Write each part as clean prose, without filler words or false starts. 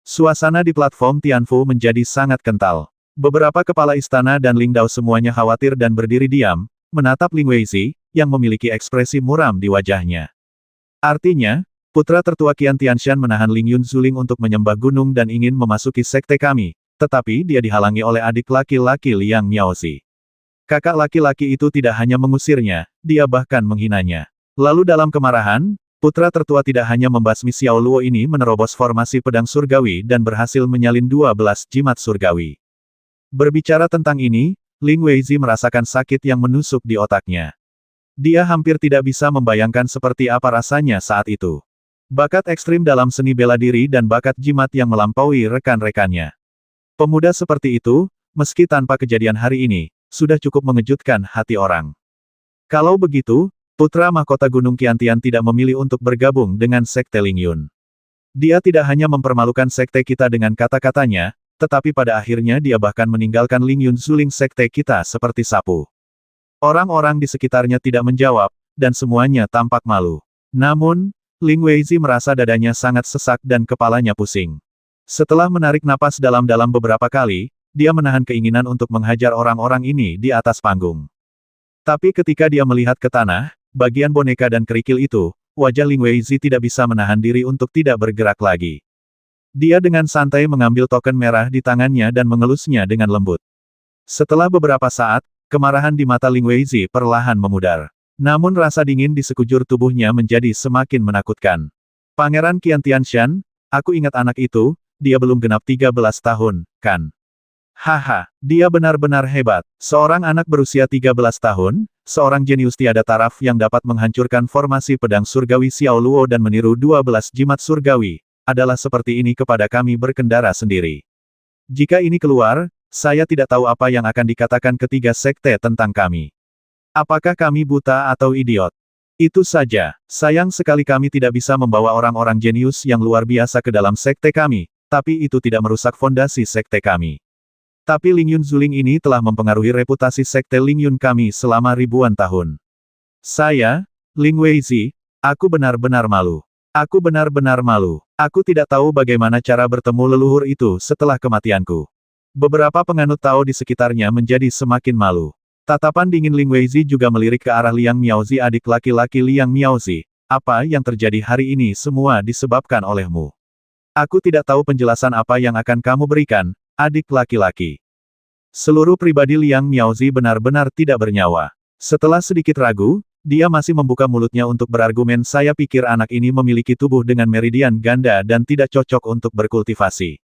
Suasana di platform Tianfu menjadi sangat kental. Beberapa kepala istana dan Ling Dao semuanya khawatir dan berdiri diam, menatap Ling Weizi, yang memiliki ekspresi muram di wajahnya. Artinya, putra tertua Qian Tianshan menahan Ling Yunzuling untuk menyembah gunung dan ingin memasuki sekte kami, tetapi dia dihalangi oleh adik laki-laki Liang Miaozi. Kakak laki-laki itu tidak hanya mengusirnya, dia bahkan menghinanya. Lalu dalam kemarahan, putra tertua tidak hanya membasmi Xiao Luo ini menerobos formasi pedang surgawi dan berhasil menyalin 12 jimat surgawi. Berbicara tentang ini, Ling Weizi merasakan sakit yang menusuk di otaknya. Dia hampir tidak bisa membayangkan seperti apa rasanya saat itu. Bakat ekstrim dalam seni bela diri dan bakat jimat yang melampaui rekan-rekannya. Pemuda seperti itu, meski tanpa kejadian hari ini, sudah cukup mengejutkan hati orang. Kalau begitu, putra mahkota Gunung Qiantian tidak memilih untuk bergabung dengan Sekte Ling Yun. Dia tidak hanya mempermalukan sekte kita dengan kata-katanya, tetapi pada akhirnya dia bahkan meninggalkan Ling Yun Zuling sekte kita seperti sapu. Orang-orang di sekitarnya tidak menjawab, dan semuanya tampak malu. Namun, Ling Weizi merasa dadanya sangat sesak dan kepalanya pusing. Setelah menarik napas dalam-dalam beberapa kali, dia menahan keinginan untuk menghajar orang-orang ini di atas panggung. Tapi ketika dia melihat ke tanah, bagian boneka dan kerikil itu, wajah Ling Weizi tidak bisa menahan diri untuk tidak bergerak lagi. Dia dengan santai mengambil token merah di tangannya dan mengelusnya dengan lembut. Setelah beberapa saat, kemarahan di mata Ling Weizi perlahan memudar. Namun rasa dingin di sekujur tubuhnya menjadi semakin menakutkan. Pangeran Qian Tianshan, aku ingat anak itu, dia belum genap 13 tahun, kan? Haha, dia benar-benar hebat. Seorang anak berusia 13 tahun, seorang jenius tiada taraf yang dapat menghancurkan formasi pedang surgawi Xiao Luo dan meniru 12 jimat surgawi, adalah seperti ini kepada kami berkendara sendiri. Jika ini keluar, saya tidak tahu apa yang akan dikatakan ketiga sekte tentang kami. Apakah kami buta atau idiot? Itu saja, sayang sekali kami tidak bisa membawa orang-orang jenius yang luar biasa ke dalam sekte kami, tapi itu tidak merusak fondasi sekte kami. Tapi Ling Yun Zuling ini telah mempengaruhi reputasi sekte Ling Yun kami selama ribuan tahun. Saya, Ling Weizi, aku benar-benar malu. Aku benar-benar malu. Aku tidak tahu bagaimana cara bertemu leluhur itu setelah kematianku. Beberapa penganut Tao di sekitarnya menjadi semakin malu. Tatapan dingin Ling Weizi juga melirik ke arah Liang Miaozi adik laki-laki Liang Miaozi. Apa yang terjadi hari ini semua disebabkan olehmu. Aku tidak tahu penjelasan apa yang akan kamu berikan, adik laki-laki. Seluruh pribadi Liang Miaozi benar-benar tidak bernyawa. Setelah sedikit ragu, dia masih membuka mulutnya untuk berargumen. Saya pikir anak ini memiliki tubuh dengan meridian ganda dan tidak cocok untuk berkultivasi.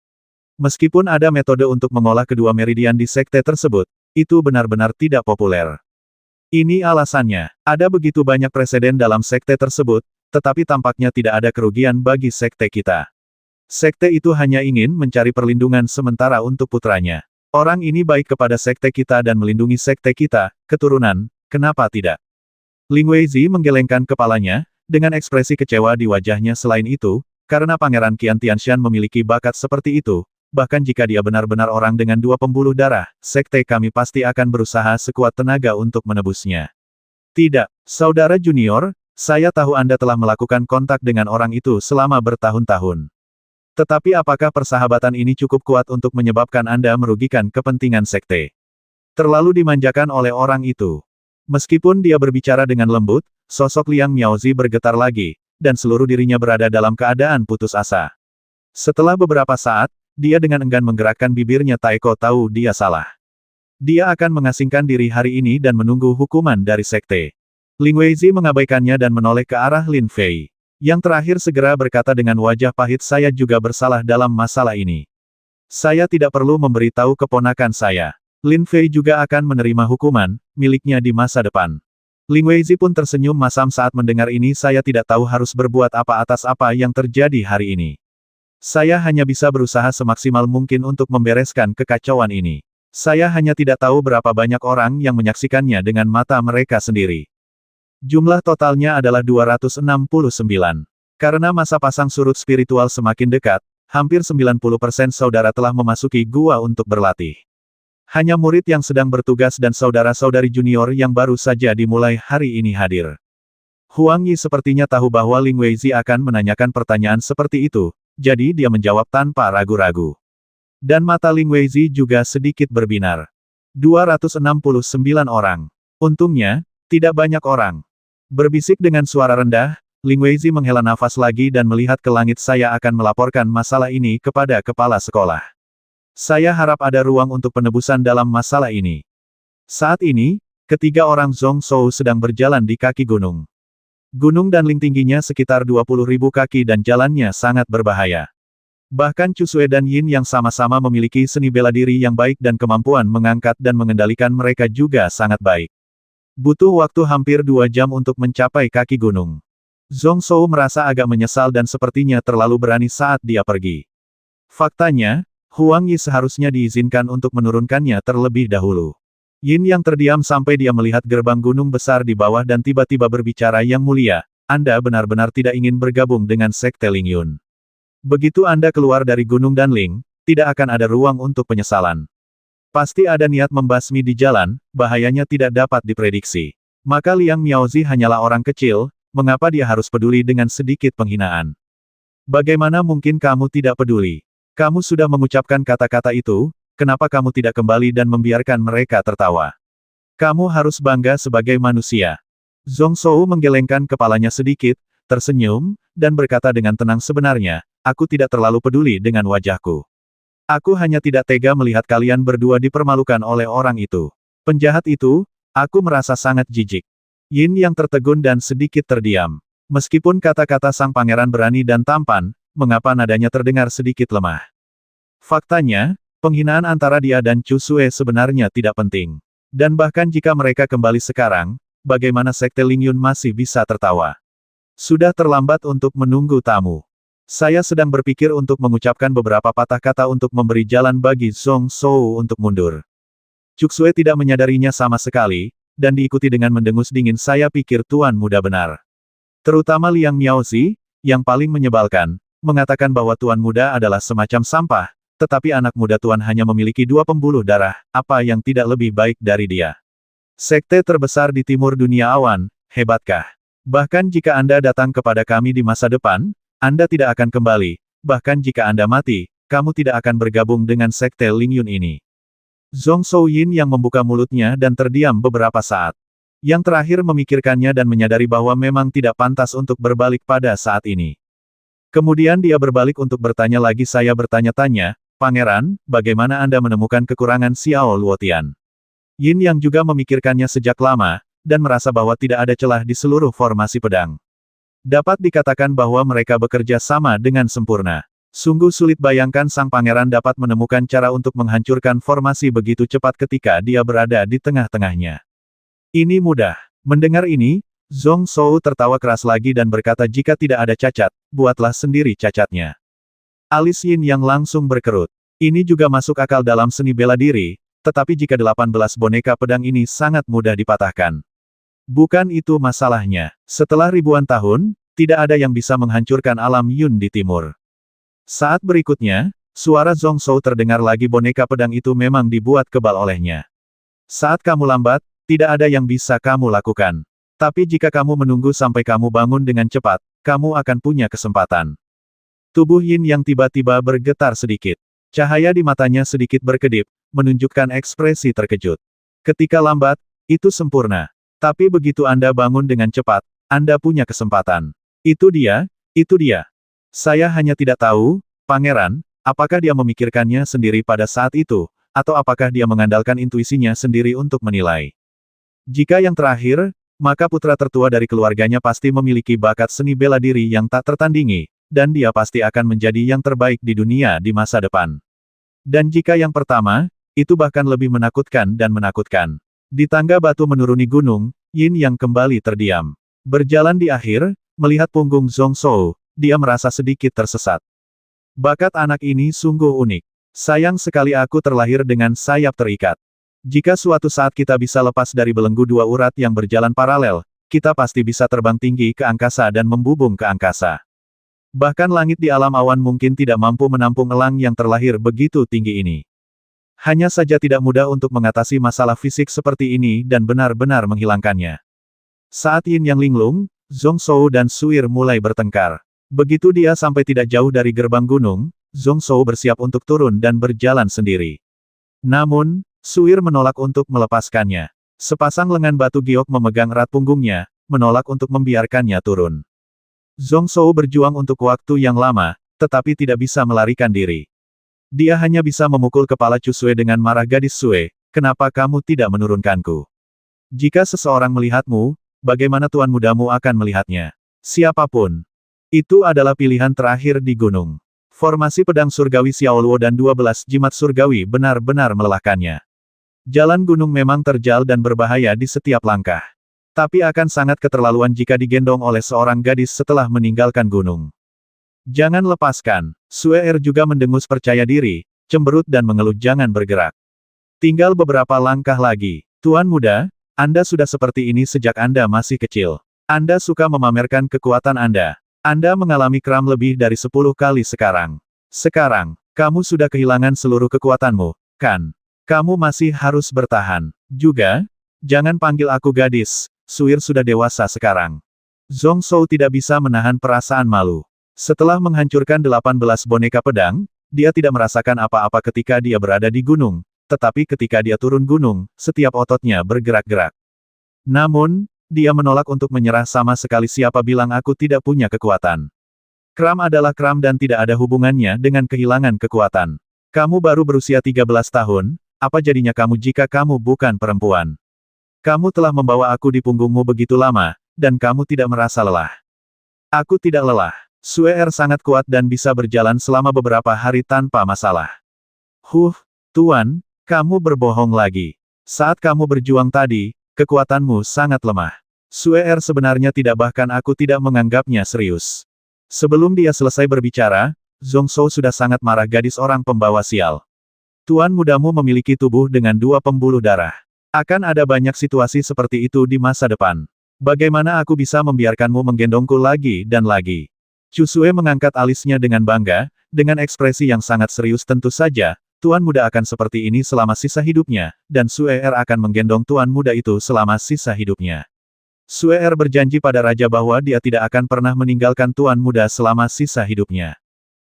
Meskipun ada metode untuk mengolah kedua meridian di sekte tersebut, itu benar-benar tidak populer. Ini alasannya, ada begitu banyak preseden dalam sekte tersebut, tetapi tampaknya tidak ada kerugian bagi sekte kita. Sekte itu hanya ingin mencari perlindungan sementara untuk putranya. Orang ini baik kepada sekte kita dan melindungi sekte kita, keturunan, kenapa tidak? Ling Weizi menggelengkan kepalanya, dengan ekspresi kecewa di wajahnya. Selain itu, karena Pangeran Qian Tianshan memiliki bakat seperti itu, bahkan jika dia benar-benar orang dengan 2 pembuluh darah, sekte kami pasti akan berusaha sekuat tenaga untuk menebusnya. Tidak, saudara junior, saya tahu Anda telah melakukan kontak dengan orang itu selama bertahun-tahun. Tetapi apakah persahabatan ini cukup kuat untuk menyebabkan Anda merugikan kepentingan sekte? Terlalu dimanjakan oleh orang itu. Meskipun dia berbicara dengan lembut, sosok Liang Miaozi bergetar lagi, dan seluruh dirinya berada dalam keadaan putus asa. Setelah beberapa saat, dia dengan enggan menggerakkan bibirnya. Taeko tahu dia salah. Dia akan mengasingkan diri hari ini dan menunggu hukuman dari sekte. Ling Weizi mengabaikannya dan menoleh ke arah Lin Fei. Yang terakhir segera berkata dengan wajah pahit, saya juga bersalah dalam masalah ini. Saya tidak perlu memberitahu keponakan saya. Lin Fei juga akan menerima hukuman, miliknya di masa depan. Ling Weizi pun tersenyum masam saat mendengar ini. Saya tidak tahu harus berbuat apa atas apa yang terjadi hari ini. Saya hanya bisa berusaha semaksimal mungkin untuk membereskan kekacauan ini. Saya hanya tidak tahu berapa banyak orang yang menyaksikannya dengan mata mereka sendiri. Jumlah totalnya adalah 269. Karena masa pasang surut spiritual semakin dekat, hampir 90% saudara telah memasuki gua untuk berlatih. Hanya murid yang sedang bertugas dan saudara-saudari junior yang baru saja dimulai hari ini hadir. Huang Yi sepertinya tahu bahwa Ling Weizi akan menanyakan pertanyaan seperti itu, jadi dia menjawab tanpa ragu-ragu. Dan mata Ling Weizi juga sedikit berbinar. 269 orang. Untungnya, tidak banyak orang. Berbisik dengan suara rendah, Ling Weizi menghela nafas lagi dan melihat ke langit. Saya akan melaporkan masalah ini kepada kepala sekolah. Saya harap ada ruang untuk penebusan dalam masalah ini. Saat ini, ketiga orang Zhong Shou sedang berjalan di kaki gunung. Gunung Danling tingginya sekitar 20.000 kaki dan jalannya sangat berbahaya. Bahkan Chu Sue dan Yin yang sama-sama memiliki seni bela diri yang baik dan kemampuan mengangkat dan mengendalikan mereka juga sangat baik. Butuh waktu hampir 2 jam untuk mencapai kaki gunung. Zhong Shou merasa agak menyesal dan sepertinya terlalu berani saat dia pergi. Faktanya, Huang Yi seharusnya diizinkan untuk menurunkannya terlebih dahulu. Yin yang terdiam sampai dia melihat gerbang gunung besar di bawah dan tiba-tiba berbicara, "Yang mulia, Anda benar-benar tidak ingin bergabung dengan Sekte Ling Yun. Begitu Anda keluar dari Gunung Danling, tidak akan ada ruang untuk penyesalan. Pasti ada niat membasmi di jalan, bahayanya tidak dapat diprediksi. Maka Liang Miaozi hanyalah orang kecil, mengapa dia harus peduli dengan sedikit penghinaan? Bagaimana mungkin kamu tidak peduli? Kamu sudah mengucapkan kata-kata itu, kenapa kamu tidak kembali dan membiarkan mereka tertawa? Kamu harus bangga sebagai manusia." Zhong Shou menggelengkan kepalanya sedikit, tersenyum, dan berkata dengan tenang, "Sebenarnya, aku tidak terlalu peduli dengan wajahku. Aku hanya tidak tega melihat kalian berdua dipermalukan oleh orang itu. Penjahat itu, aku merasa sangat jijik." Yin yang tertegun dan sedikit terdiam. Meskipun kata-kata sang pangeran berani dan tampan, mengapa nadanya terdengar sedikit lemah? Faktanya, penghinaan antara dia dan Chu Sue sebenarnya tidak penting. Dan bahkan jika mereka kembali sekarang, bagaimana Sekte Ling Yun masih bisa tertawa? Sudah terlambat untuk menunggu tamu. Saya sedang berpikir untuk mengucapkan beberapa patah kata untuk memberi jalan bagi Zhong Shou untuk mundur. Chu Sue tidak menyadarinya sama sekali, dan diikuti dengan mendengus dingin. "Saya pikir Tuan Muda benar. Terutama Liang Miaozi, yang paling menyebalkan, mengatakan bahwa Tuan Muda adalah semacam sampah, tetapi anak muda Tuan hanya memiliki 2 pembuluh darah, apa yang tidak lebih baik dari dia? Sekte terbesar di timur dunia awan, hebatkah? Bahkan jika Anda datang kepada kami di masa depan, Anda tidak akan kembali, bahkan jika Anda mati, kamu tidak akan bergabung dengan Sekte Ling Yun ini." Zhong Shou Yin yang membuka mulutnya dan terdiam beberapa saat. Yang terakhir memikirkannya dan menyadari bahwa memang tidak pantas untuk berbalik pada saat ini. Kemudian dia berbalik untuk bertanya lagi. "Saya bertanya-tanya, Pangeran, bagaimana Anda menemukan kekurangan Xiao Luotian?" Yin yang juga memikirkannya sejak lama, dan merasa bahwa tidak ada celah di seluruh formasi pedang. Dapat dikatakan bahwa mereka bekerja sama dengan sempurna. Sungguh sulit bayangkan sang pangeran dapat menemukan cara untuk menghancurkan formasi begitu cepat ketika dia berada di tengah-tengahnya. Ini mudah. Mendengar ini, Zhong Shou tertawa keras lagi dan berkata, "Jika tidak ada cacat, buatlah sendiri cacatnya." Alis Yin yang langsung berkerut. Ini juga masuk akal dalam seni bela diri, tetapi jika 18 boneka pedang ini sangat mudah dipatahkan. Bukan itu masalahnya. Setelah ribuan tahun, tidak ada yang bisa menghancurkan alam Yun di timur. Saat berikutnya, suara Zhong Shou terdengar lagi. "Boneka pedang itu memang dibuat kebal olehnya. Saat kamu lambat, tidak ada yang bisa kamu lakukan. Tapi jika kamu menunggu sampai kamu bangun dengan cepat, kamu akan punya kesempatan." Tubuh Yin yang tiba-tiba bergetar sedikit. Cahaya di matanya sedikit berkedip, menunjukkan ekspresi terkejut. "Ketika lambat, itu sempurna. Tapi begitu Anda bangun dengan cepat, Anda punya kesempatan. Itu dia, itu dia. Saya hanya tidak tahu, Pangeran, apakah dia memikirkannya sendiri pada saat itu, atau apakah dia mengandalkan intuisinya sendiri untuk menilai. Jika yang terakhir, maka putra tertua dari keluarganya pasti memiliki bakat seni bela diri yang tak tertandingi, dan dia pasti akan menjadi yang terbaik di dunia di masa depan. Dan jika yang pertama, itu bahkan lebih menakutkan dan menakutkan." Di tangga batu menuruni gunung, Yin yang kembali terdiam. Berjalan di akhir, melihat punggung Zhong Shou, dia merasa sedikit tersesat. Bakat anak ini sungguh unik. Sayang sekali aku terlahir dengan sayap terikat. Jika suatu saat kita bisa lepas dari belenggu 2 urat yang berjalan paralel, kita pasti bisa terbang tinggi ke angkasa dan membubung ke angkasa. Bahkan langit di alam awan mungkin tidak mampu menampung elang yang terlahir begitu tinggi ini. Hanya saja tidak mudah untuk mengatasi masalah fisik seperti ini dan benar-benar menghilangkannya. Saat Yin yang linglung, Zhong Shou dan Suir mulai bertengkar. Begitu dia sampai tidak jauh dari gerbang gunung, Zhong Zhou bersiap untuk turun dan berjalan sendiri. Namun, Suir menolak untuk melepaskannya. Sepasang lengan batu giok memegang erat punggungnya, menolak untuk membiarkannya turun. Zhong Zhou berjuang untuk waktu yang lama, tetapi tidak bisa melarikan diri. Dia hanya bisa memukul kepala Chu Sue dengan marah. Gadis Sue, kenapa kamu tidak menurunkanku? Jika seseorang melihatmu, bagaimana tuan mudamu akan melihatnya? Siapapun. Itu adalah pilihan terakhir di gunung. Formasi pedang surgawi Xiaoluo dan 12 jimat surgawi benar-benar melelahkannya. Jalan gunung memang terjal dan berbahaya di setiap langkah. Tapi akan sangat keterlaluan jika digendong oleh seorang gadis setelah meninggalkan gunung. Jangan lepaskan. Sue juga mendengus percaya diri, cemberut dan mengeluh jangan bergerak. Tinggal beberapa langkah lagi. Tuan muda, Anda sudah seperti ini sejak Anda masih kecil. Anda suka memamerkan kekuatan Anda. Anda mengalami kram lebih dari 10 kali sekarang. Sekarang, kamu sudah kehilangan seluruh kekuatanmu, kan? Kamu masih harus bertahan. Juga, jangan panggil aku gadis, Suir sudah dewasa sekarang. Zhong Zhou tidak bisa menahan perasaan malu. Setelah menghancurkan 18 boneka pedang, dia tidak merasakan apa-apa ketika dia berada di gunung, tetapi ketika dia turun gunung, setiap ototnya bergerak-gerak. Namun, dia menolak untuk menyerah sama sekali. Siapa bilang aku tidak punya kekuatan? Kram adalah kram dan tidak ada hubungannya dengan kehilangan kekuatan. Kamu baru berusia 13 tahun, apa jadinya kamu jika kamu bukan perempuan? Kamu telah membawa aku di punggungmu begitu lama, dan kamu tidak merasa lelah. Aku tidak lelah. Sue sangat kuat dan bisa berjalan selama beberapa hari tanpa masalah. Tuan, kamu berbohong lagi. Saat kamu berjuang tadi, kekuatanmu sangat lemah. Sue sebenarnya tidak, bahkan aku tidak menganggapnya serius. Sebelum dia selesai berbicara, Zhong Zhou sudah sangat marah. Gadis orang pembawa sial. Tuan mudamu memiliki tubuh dengan 2 pembuluh darah. Akan ada banyak situasi seperti itu di masa depan. Bagaimana aku bisa membiarkanmu menggendongku lagi dan lagi? Chu Sue mengangkat alisnya dengan bangga, dengan ekspresi yang sangat serius. Tentu saja, tuan muda akan seperti ini selama sisa hidupnya, dan Sue akan menggendong tuan muda itu selama sisa hidupnya. Sue berjanji pada raja bahwa dia tidak akan pernah meninggalkan tuan muda selama sisa hidupnya.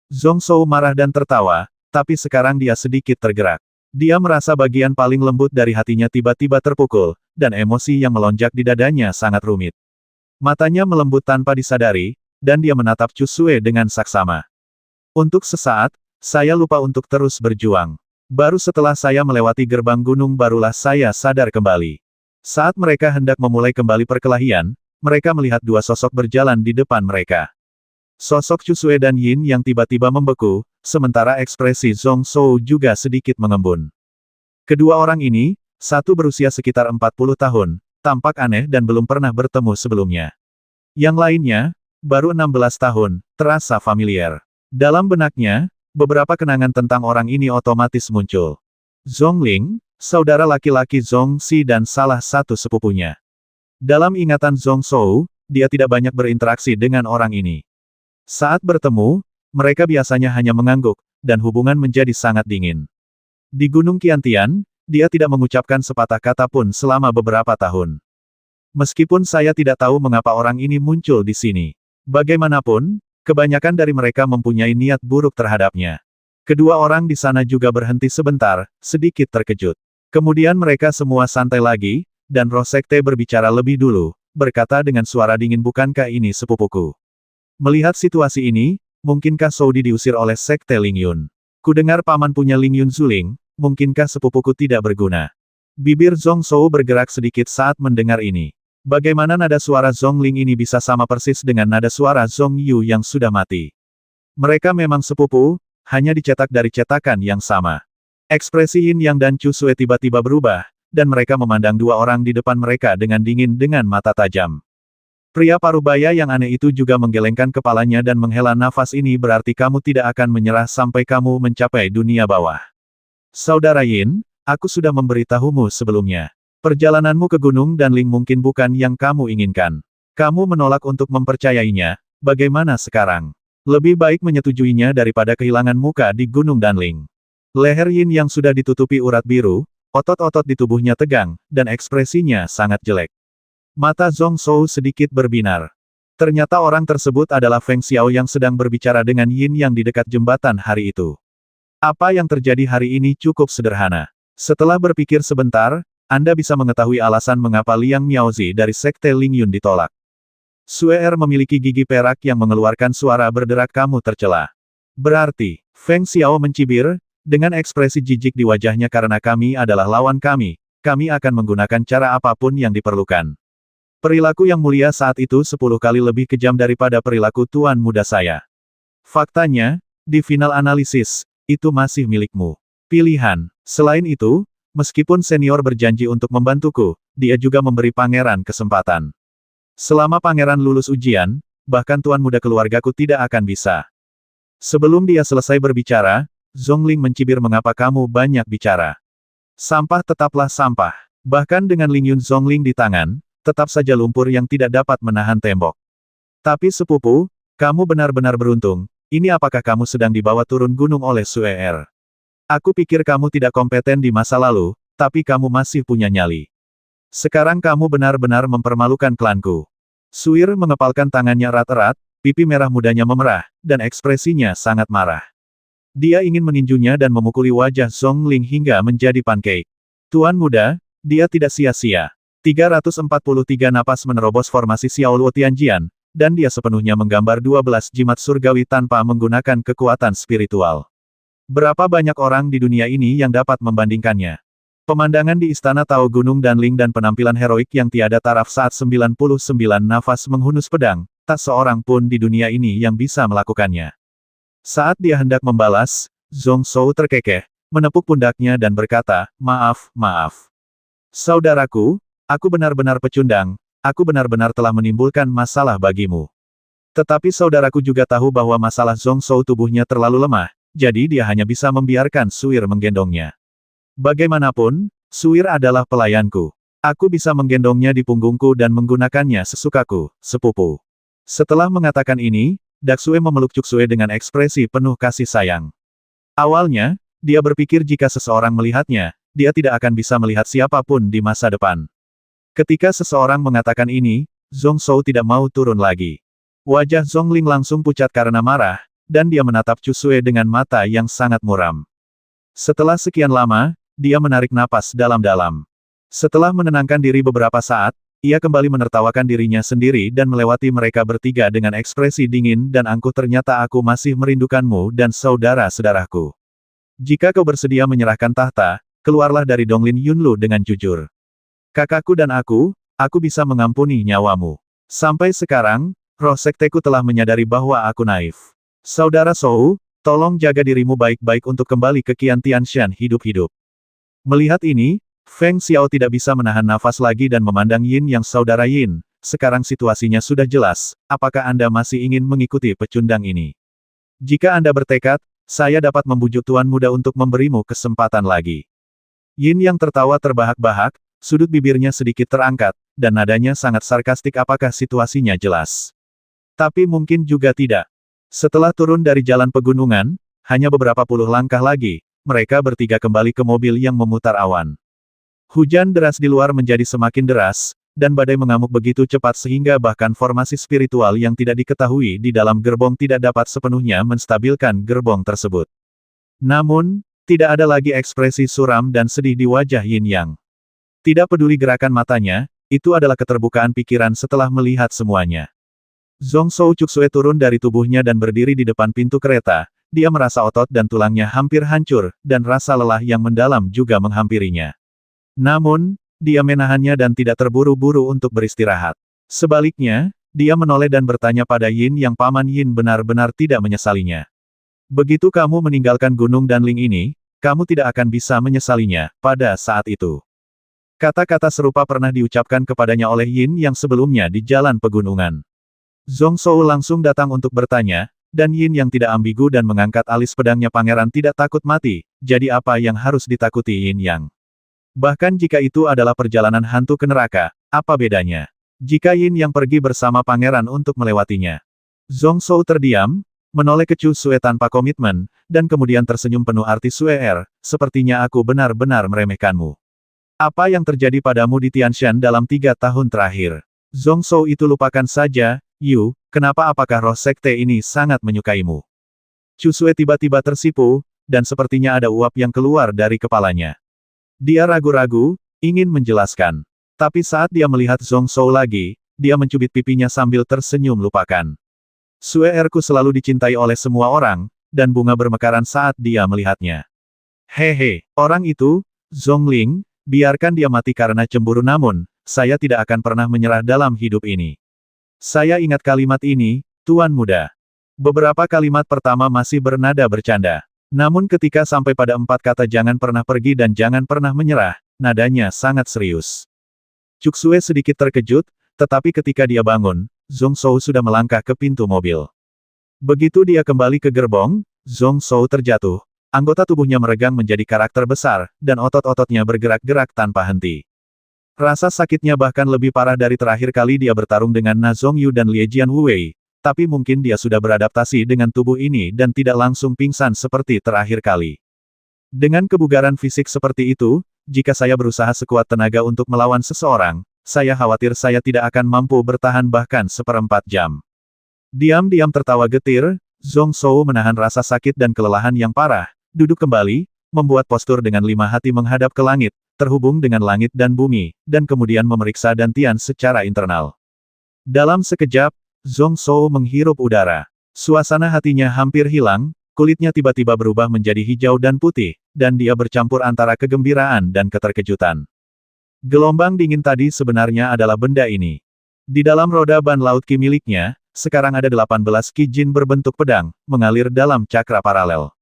Zhong Zhou marah dan tertawa, tapi sekarang dia sedikit tergerak. Dia merasa bagian paling lembut dari hatinya tiba-tiba terpukul, dan emosi yang melonjak di dadanya sangat rumit. Matanya melembut tanpa disadari, dan dia menatap Chu Sue dengan saksama. Untuk sesaat, saya lupa untuk terus berjuang. Baru setelah saya melewati gerbang gunung barulah saya sadar kembali. Saat mereka hendak memulai kembali perkelahian, mereka melihat 2 sosok berjalan di depan mereka. Sosok Chu Sue dan Yin yang tiba-tiba membeku, sementara ekspresi Zhong Zhou juga sedikit mengembun. Kedua orang ini, satu berusia sekitar 40 tahun, tampak aneh dan belum pernah bertemu sebelumnya. Yang lainnya, baru 16 tahun, terasa familiar. Dalam benaknya, beberapa kenangan tentang orang ini otomatis muncul. Zhongling, saudara laki-laki Zhong Xi dan salah satu sepupunya. Dalam ingatan Zhong Zhou, dia tidak banyak berinteraksi dengan orang ini. Saat bertemu, mereka biasanya hanya mengangguk, dan hubungan menjadi sangat dingin. Di Gunung Qiantian, dia tidak mengucapkan sepatah kata pun selama beberapa tahun. Meskipun saya tidak tahu mengapa orang ini muncul di sini. Bagaimanapun, kebanyakan dari mereka mempunyai niat buruk terhadapnya. Kedua orang di sana juga berhenti sebentar, sedikit terkejut. Kemudian mereka semua santai lagi, dan roh sekte berbicara lebih dulu, berkata dengan suara dingin, bukankah ini sepupuku? Melihat situasi ini, mungkinkah Saudi diusir oleh sekte Lingyun? Kudengar paman punya Lingyun Zuling, mungkinkah sepupuku tidak berguna? Bibir Zhong Zhou bergerak sedikit saat mendengar ini. Bagaimana nada suara Zhongling ini bisa sama persis dengan nada suara Zhong Yu yang sudah mati? Mereka memang sepupu, hanya dicetak dari cetakan yang sama. Ekspresi Yin Yang dan Chu Sue tiba-tiba berubah, dan mereka memandang 2 orang di depan mereka dengan dingin dengan mata tajam. Pria parubaya yang aneh itu juga menggelengkan kepalanya dan menghela nafas. Ini berarti kamu tidak akan menyerah sampai kamu mencapai dunia bawah. Saudara Yin, aku sudah memberitahumu sebelumnya. Perjalananmu ke Gunung Danling mungkin bukan yang kamu inginkan. Kamu menolak untuk mempercayainya, bagaimana sekarang? Lebih baik menyetujuinya daripada kehilangan muka di Gunung Danling. Leher Yin yang sudah ditutupi urat biru, otot-otot di tubuhnya tegang, dan ekspresinya sangat jelek. Mata Zhong Zhou sedikit berbinar. Ternyata orang tersebut adalah Feng Xiao yang sedang berbicara dengan Yin Yang di dekat jembatan hari itu. Apa yang terjadi hari ini cukup sederhana. Setelah berpikir sebentar, Anda bisa mengetahui alasan mengapa Liang Miaozi dari Sekte Ling Yun ditolak. Sue memiliki gigi perak yang mengeluarkan suara berderak kamu tercela. Berarti, Feng Xiao mencibir, dengan ekspresi jijik di wajahnya karena kami adalah lawan kami akan menggunakan cara apapun yang diperlukan. Perilaku yang mulia saat itu 10 kali lebih kejam daripada perilaku tuan muda saya. Faktanya, di final analisis, itu masih milikmu. Pilihan. Selain itu, meskipun senior berjanji untuk membantuku, dia juga memberi pangeran kesempatan. Selama pangeran lulus ujian, bahkan tuan muda keluargaku tidak akan bisa. Sebelum dia selesai berbicara, Zhongling mencibir mengapa kamu banyak bicara. Sampah tetaplah sampah. Bahkan dengan Ling Yun Zhongling di tangan, tetap saja lumpur yang tidak dapat menahan tembok. Tapi sepupu, kamu benar-benar beruntung. Ini apakah kamu sedang dibawa turun gunung oleh Sue? Aku pikir kamu tidak kompeten di masa lalu, tapi kamu masih punya nyali. Sekarang kamu benar-benar mempermalukan klanku. Suir mengepalkan tangannya erat-erat, pipi merah mudanya memerah, dan ekspresinya sangat marah. Dia ingin meninjunya dan memukuli wajah Zhongling hingga menjadi pancake. Tuan muda, dia tidak sia-sia. 343 napas menerobos formasi Xiao Luo Tianjian, dan dia sepenuhnya menggambar 12 jimat surgawi tanpa menggunakan kekuatan spiritual. Berapa banyak orang di dunia ini yang dapat membandingkannya? Pemandangan di Istana Tao Gunung Danling dan penampilan heroik yang tiada taraf saat 99 nafas menghunus pedang, tak seorang pun di dunia ini yang bisa melakukannya. Saat dia hendak membalas, Zhong Shou terkekeh, menepuk pundaknya dan berkata, maaf. Saudaraku, aku benar-benar pecundang, aku benar-benar telah menimbulkan masalah bagimu. Tetapi saudaraku juga tahu bahwa masalah Zhong Shou tubuhnya terlalu lemah, jadi dia hanya bisa membiarkan Suir menggendongnya. Bagaimanapun, Suir adalah pelayanku. Aku bisa menggendongnya di punggungku dan menggunakannya sesukaku, sepupu. Setelah mengatakan ini, Daksue memeluk Cuksue dengan ekspresi penuh kasih sayang. Awalnya, dia berpikir jika seseorang melihatnya, dia tidak akan bisa melihat siapapun di masa depan. Ketika seseorang mengatakan ini, Zhong Shou tidak mau turun lagi. Wajah Zhongling langsung pucat karena marah, dan dia menatap Cuksue dengan mata yang sangat muram. Setelah sekian lama, dia menarik napas dalam-dalam. Setelah menenangkan diri beberapa saat, ia kembali menertawakan dirinya sendiri dan melewati mereka bertiga dengan ekspresi dingin dan angkuh. Ternyata aku masih merindukanmu dan saudara-saudaraku. Jika kau bersedia menyerahkan tahta, keluarlah dari Donglin Yunlu dengan jujur. Kakakku dan aku bisa mengampuni nyawamu. Sampai sekarang, roh sekteku telah menyadari bahwa aku naif. Saudara Shou, tolong jaga dirimu baik-baik untuk kembali ke Qian Tianshan hidup-hidup. Melihat ini, Feng Xiao tidak bisa menahan nafas lagi dan memandang Yin Yang. Saudara Yin, sekarang situasinya sudah jelas, apakah Anda masih ingin mengikuti pecundang ini? Jika Anda bertekad, saya dapat membujuk Tuan Muda untuk memberimu kesempatan lagi. Yin Yang tertawa terbahak-bahak, sudut bibirnya sedikit terangkat, dan nadanya sangat sarkastik. Apakah situasinya jelas? Tapi mungkin juga tidak. Setelah turun dari jalan pegunungan, hanya beberapa puluh langkah lagi, mereka bertiga kembali ke mobil yang memutar awan. Hujan deras di luar menjadi semakin deras, dan badai mengamuk begitu cepat sehingga bahkan formasi spiritual yang tidak diketahui di dalam gerbong tidak dapat sepenuhnya menstabilkan gerbong tersebut. Namun, tidak ada lagi ekspresi suram dan sedih di wajah Yin Yang. Tidak peduli gerakan matanya, itu adalah keterbukaan pikiran setelah melihat semuanya. Zhong Shou Cuksue turun dari tubuhnya dan berdiri di depan pintu kereta. Dia merasa otot dan tulangnya hampir hancur, dan rasa lelah yang mendalam juga menghampirinya. Namun, dia menahannya dan tidak terburu-buru untuk beristirahat. Sebaliknya, dia menoleh dan bertanya pada Yin Yang. Paman Yin benar-benar tidak menyesalinya. Begitu kamu meninggalkan Gunung Danling ini, kamu tidak akan bisa menyesalinya, pada saat itu. Kata-kata serupa pernah diucapkan kepadanya oleh Yin Yang sebelumnya di jalan pegunungan. Zhong Shou langsung datang untuk bertanya, dan Yin Yang tidak ambigu dan mengangkat alis pedangnya. Pangeran tidak takut mati, jadi apa yang harus ditakuti Yin Yang? Bahkan jika itu adalah perjalanan hantu ke neraka, apa bedanya? Jika Yin Yang pergi bersama pangeran untuk melewatinya. Zhong Shou terdiam, menoleh ke Cuksue tanpa komitmen, dan kemudian tersenyum penuh arti. Suer, sepertinya aku benar-benar meremehkanmu. Apa yang terjadi padamu di Tianshan dalam 3 tahun terakhir? Zhong Shou itu lupakan saja, Yu, kenapa apakah roh sekte ini sangat menyukaimu? Chu Sue tiba-tiba tersipu, dan sepertinya ada uap yang keluar dari kepalanya. Dia ragu-ragu, ingin menjelaskan. Tapi saat dia melihat Zhong Shou lagi, dia mencubit pipinya sambil tersenyum lupakan. Sue Erku selalu dicintai oleh semua orang, dan bunga bermekaran saat dia melihatnya. Hehe, orang itu, Zhongling, biarkan dia mati karena cemburu namun, saya tidak akan pernah menyerah dalam hidup ini. Saya ingat kalimat ini, Tuan Muda. Beberapa kalimat pertama masih bernada bercanda. Namun ketika sampai pada 4 kata jangan pernah pergi dan jangan pernah menyerah, nadanya sangat serius. Cuksue sedikit terkejut, tetapi ketika dia bangun, Zhong Shou sudah melangkah ke pintu mobil. Begitu dia kembali ke gerbong, Zhong Shou terjatuh. Anggota tubuhnya meregang menjadi karakter besar, dan otot-ototnya bergerak-gerak tanpa henti. Rasa sakitnya bahkan lebih parah dari terakhir kali dia bertarung dengan Na Zhongyu dan Lie Jian Wuwei, tapi mungkin dia sudah beradaptasi dengan tubuh ini dan tidak langsung pingsan seperti terakhir kali. Dengan kebugaran fisik seperti itu, jika saya berusaha sekuat tenaga untuk melawan seseorang, saya khawatir saya tidak akan mampu bertahan bahkan seperempat jam. Diam-diam tertawa getir, Zhong Shou menahan rasa sakit dan kelelahan yang parah, duduk kembali, membuat postur dengan 5 hati menghadap ke langit, terhubung dengan langit dan bumi, dan kemudian memeriksa dantian secara internal. Dalam sekejap, Zhong Shou menghirup udara. Suasana hatinya hampir hilang, kulitnya tiba-tiba berubah menjadi hijau dan putih, dan dia bercampur antara kegembiraan dan keterkejutan. Gelombang dingin tadi sebenarnya adalah benda ini. Di dalam roda ban laut ki miliknya, sekarang ada 18 ki jin berbentuk pedang, mengalir dalam cakra paralel.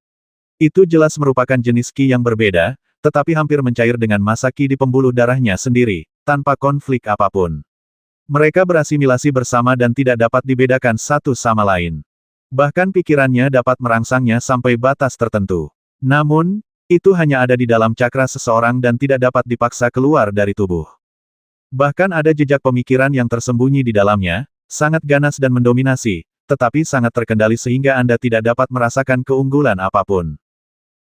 Itu jelas merupakan jenis ki yang berbeda, tetapi hampir mencair dengan massa ki di pembuluh darahnya sendiri, tanpa konflik apapun. Mereka berasimilasi bersama dan tidak dapat dibedakan satu sama lain. Bahkan pikirannya dapat merangsangnya sampai batas tertentu. Namun, itu hanya ada di dalam cakra seseorang dan tidak dapat dipaksa keluar dari tubuh. Bahkan ada jejak pemikiran yang tersembunyi di dalamnya, sangat ganas dan mendominasi, tetapi sangat terkendali sehingga Anda tidak dapat merasakan keunggulan apapun.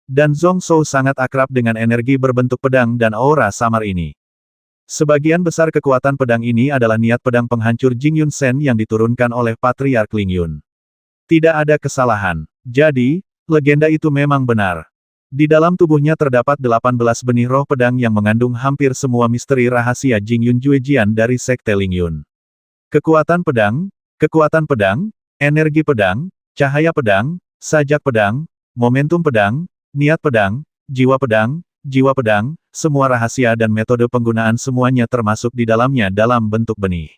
Dan Zhong Shou sangat akrab dengan energi berbentuk pedang dan aura samar ini. Sebagian besar kekuatan pedang ini adalah niat pedang penghancur Jingyun Shen yang diturunkan oleh Patriark Ling Yun. Tidak ada kesalahan. Jadi, legenda itu memang benar. Di dalam tubuhnya terdapat 18 benih roh pedang yang mengandung hampir semua misteri rahasia Jingyun Juejian dari Sekte Ling Yun. Kekuatan pedang, energi pedang, cahaya pedang, sajak pedang, momentum pedang, niat pedang, jiwa pedang, semua rahasia dan metode penggunaan semuanya termasuk di dalamnya dalam bentuk benih.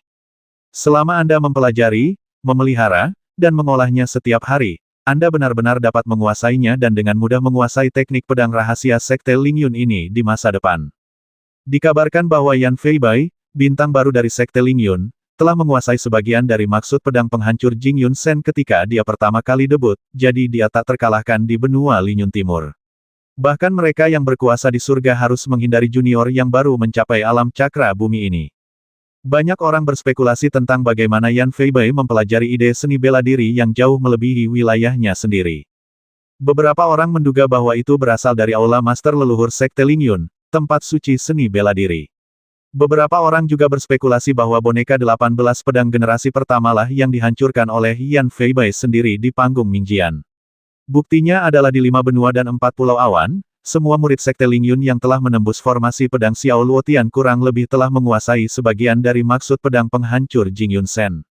Selama Anda mempelajari, memelihara, dan mengolahnya setiap hari, Anda benar-benar dapat menguasainya dan dengan mudah menguasai teknik pedang rahasia Sekte Ling Yun ini di masa depan. Dikabarkan bahwa Yan Feibai, bintang baru dari Sekte Ling Yun, telah menguasai sebagian dari maksud pedang penghancur Jingyun Shen ketika dia pertama kali debut, jadi dia tak terkalahkan di benua Ling Yun Timur. Bahkan mereka yang berkuasa di surga harus menghindari junior yang baru mencapai alam cakra bumi ini. Banyak orang berspekulasi tentang bagaimana Yan Feibai mempelajari ide seni bela diri yang jauh melebihi wilayahnya sendiri. Beberapa orang menduga bahwa itu berasal dari Aula Master leluhur Sekte Ling Yun, tempat suci seni bela diri. Beberapa orang juga berspekulasi bahwa boneka 18 pedang generasi pertamalah yang dihancurkan oleh Yan Feibai sendiri di panggung Mingjian. Buktinya adalah di 5 benua dan 4 pulau awan, semua murid Sekte Ling Yun yang telah menembus formasi pedang Xiao Luotian kurang lebih telah menguasai sebagian dari maksud pedang penghancur Jingyun Shen.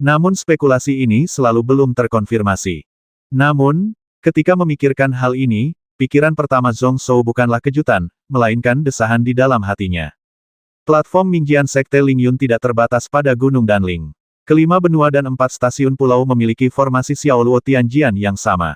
Namun spekulasi ini selalu belum terkonfirmasi. Namun, ketika memikirkan hal ini, pikiran pertama Zhong Shou bukanlah kejutan, melainkan desahan di dalam hatinya. Platform Mingjian Sekte Ling Yun tidak terbatas pada Gunung Danling. Kelima benua dan 4 stasiun pulau memiliki formasi Xiao Luotian Jian yang sama.